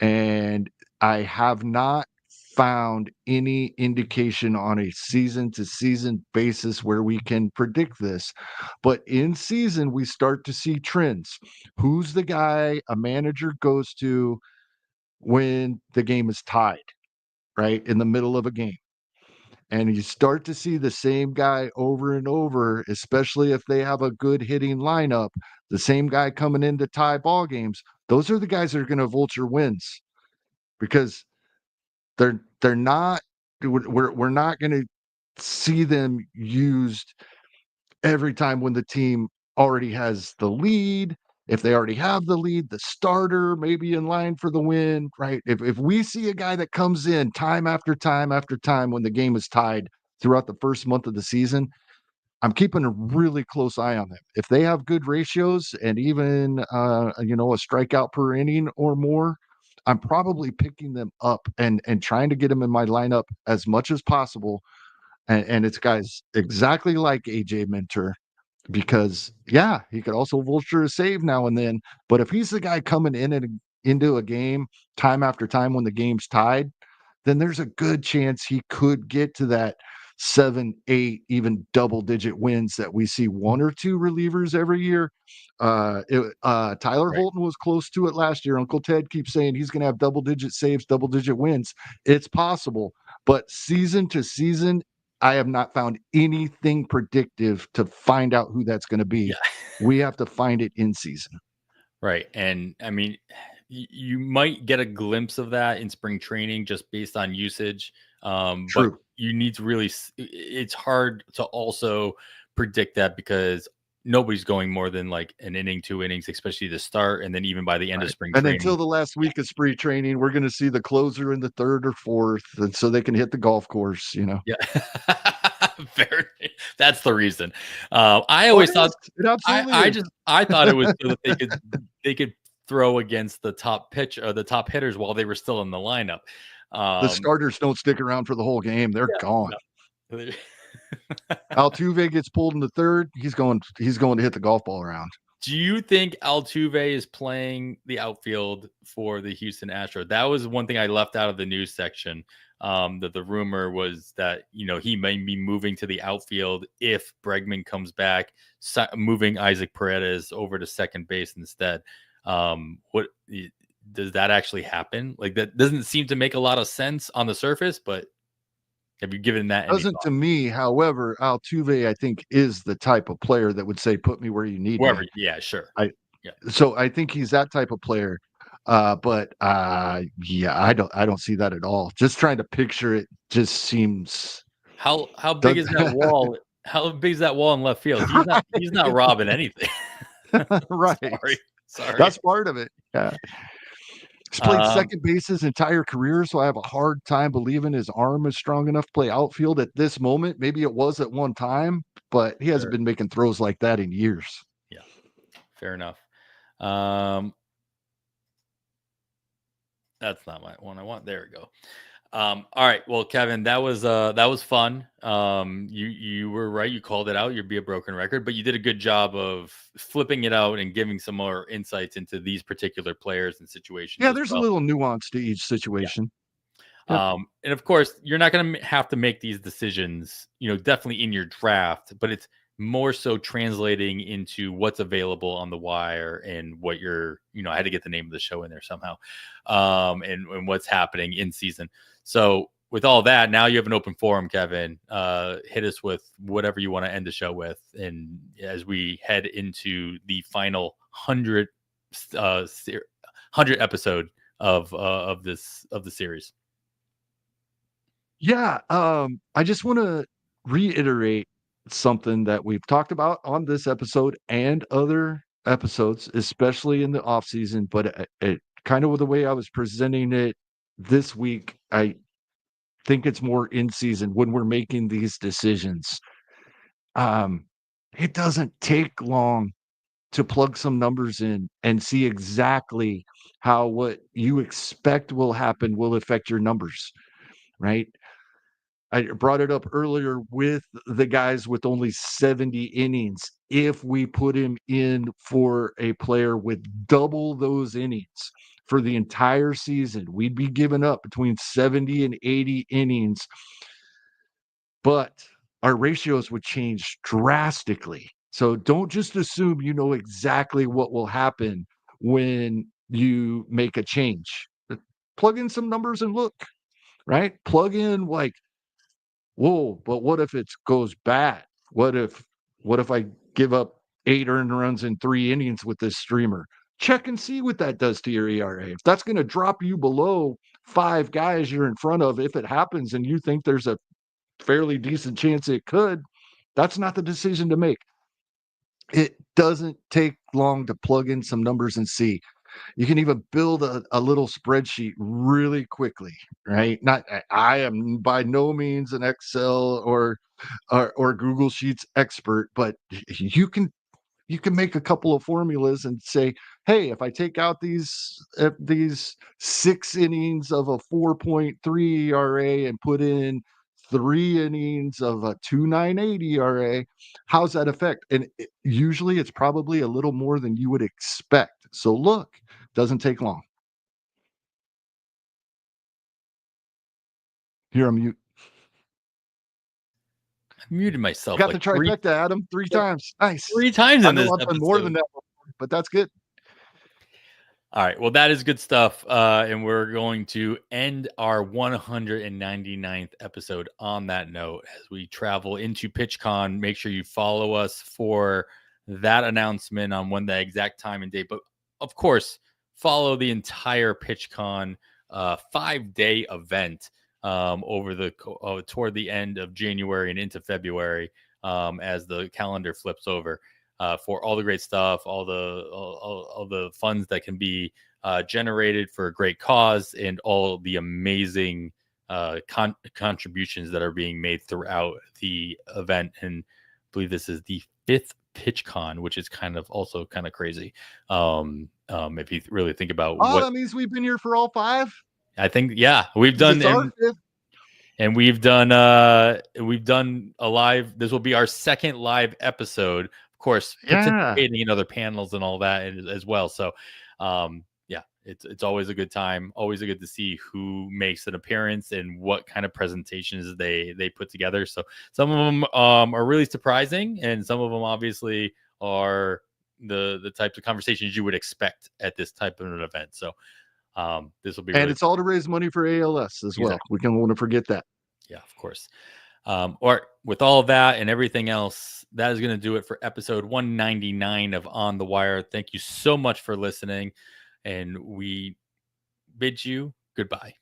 And I have not found any indication on a season to season basis where we can predict this. But in season, we start to see trends. Who's the guy a manager goes to when the game is tied, right? In the middle of a game. And you start to see the same guy over and over, especially if they have a good hitting lineup, the same guy coming in to tie ball games. Those are the guys that are going to vulture wins because they're not we're not going to see them used every time when the team already has the lead. If they already have the lead, the starter may be in line for the win, right? If we see a guy that comes in time after time after time when the game is tied throughout the first month of the season, I'm keeping a really close eye on them. If they have good ratios and even a strikeout per inning or more, I'm probably picking them up and trying to get them in my lineup as much as possible. And it's guys exactly like AJ Minter, because he could also vulture a save now and then. But if he's the guy coming into a game time after time when the game's tied, then there's a good chance he could get to that 7, 8, even double-digit wins that we see one or two relievers every year. Tyler Holton was close to it last year. Uncle Ted keeps saying he's going to have double-digit saves, double-digit wins. It's possible, but season to season, I have not found anything predictive to find out who that's going to be. Yeah. We have to find it in season. Right. And I mean, you might get a glimpse of that in spring training just based on usage. True. But you need to really, it's hard to also predict that because nobody's going more than like an inning, 2 innings, especially to start. And then even by the end of spring training. And until the last week of spring training, we're going to see the closer in the 3rd or 4th. And so they can hit the golf course, Yeah. That's the reason. I always thought I thought it was so that they could throw against the top pitch or the top hitters while they were still in the lineup. The starters don't stick around for the whole game. They're gone. No. Altuve gets pulled in the 3rd. He's going to hit the golf ball around. Do you think Altuve is playing the outfield for the Houston Astros? That was one thing I left out of the news section. That the rumor was that, he may be moving to the outfield if Bregman comes back, moving Isaac Paredes over to second base instead. What does that actually happen? Like, that doesn't seem to make a lot of sense on the surface, but have you given that? Doesn't to me. However, Altuve, I think, is the type of player that would say, "Put me where you need me." Yeah, sure. So I think he's that type of player. But I don't see that at all. Just trying to picture it just seems. How big is that wall? How big is that wall in left field? He's not robbing anything. Right. Sorry. That's part of it. Yeah. He's played second base his entire career, so I have a hard time believing his arm is strong enough to play outfield at this moment. Maybe it was at one time, but he hasn't been making throws like that in years. Yeah, fair enough. That's not my one I want. There we go. All right. Well, Kevin, that was fun. You were right. You called it out. You'd be a broken record, but you did a good job of flipping it out and giving some more insights into these particular players and situations. Yeah, there's a little nuance to each situation. Yeah. And of course, you're not going to have to make these decisions, definitely in your draft, but it's more so translating into what's available on the wire and what you're, I had to get the name of the show in there somehow, and what's happening in season. So with all that, now you have an open forum, Kevin. Hit us with whatever you want to end the show with, and as we head into the final 100 episode of the series. Yeah, I just want to reiterate something that we've talked about on this episode and other episodes, especially in the off season, but it kind of with the way I was presenting it this week, I think it's more in season when we're making these decisions. It doesn't take long to plug some numbers in and see exactly how what you expect will happen will affect your numbers, right? I brought it up earlier with the guys with only 70 innings. If we put him in for a player with double those innings for the entire season, we'd be giving up between 70 and 80 innings, but our ratios would change drastically. So don't just assume you know exactly what will happen when you make a change. Plug in some numbers and look, right? Plug in like, whoa, but what if it goes bad? What if I give up 8 earned runs in 3 innings with this streamer? Check and see what that does to your ERA. If that's going to drop you below 5 guys you're in front of, if it happens and you think there's a fairly decent chance it could, that's not the decision to make. It doesn't take long to plug in some numbers and see. You can even build a little spreadsheet really quickly, right? I am by no means an Excel or Google Sheets expert, but you can make a couple of formulas and say, hey, if I take out these 6 innings of a 4.3 ERA and put in 3 innings of a 2.98 ERA, how's that affect? And usually it's probably a little more than you would expect. So look, doesn't take long. Here, I'm mute. I muted myself. Got the trifecta, Adam, 3 times. Nice. 3 times in this I've done more than that, but that's good. All right. Well, that is good stuff. And we're going to end our 199th episode on that note as we travel into PitchCon. Make sure you follow us for that announcement on when the exact time and date. But of course, follow the entire PitchCon 5-day event over toward the end of January and into February as the calendar flips over. For all the great stuff, all the funds that can be generated for a great cause, and all the amazing contributions that are being made throughout the event. And I believe this is the 5th PitchCon, which is kind of crazy. If you really think about that means we've been here for all 5. I think, yeah, we've done. And we've done a live. This will be our 2nd live episode. Of course, participating in other panels and all that as well. So, yeah, it's always a good time. Always good to see who makes an appearance and what kind of presentations they put together. So some of them are really surprising, and some of them obviously are the types of conversations you would expect at this type of an event. So this will be, and it's all to raise money for ALS as well. We don't want to forget that. Yeah, of course. Or with all of that and everything else, that is going to do it for episode 199 of On the Wire. Thank you so much for listening, and we bid you goodbye.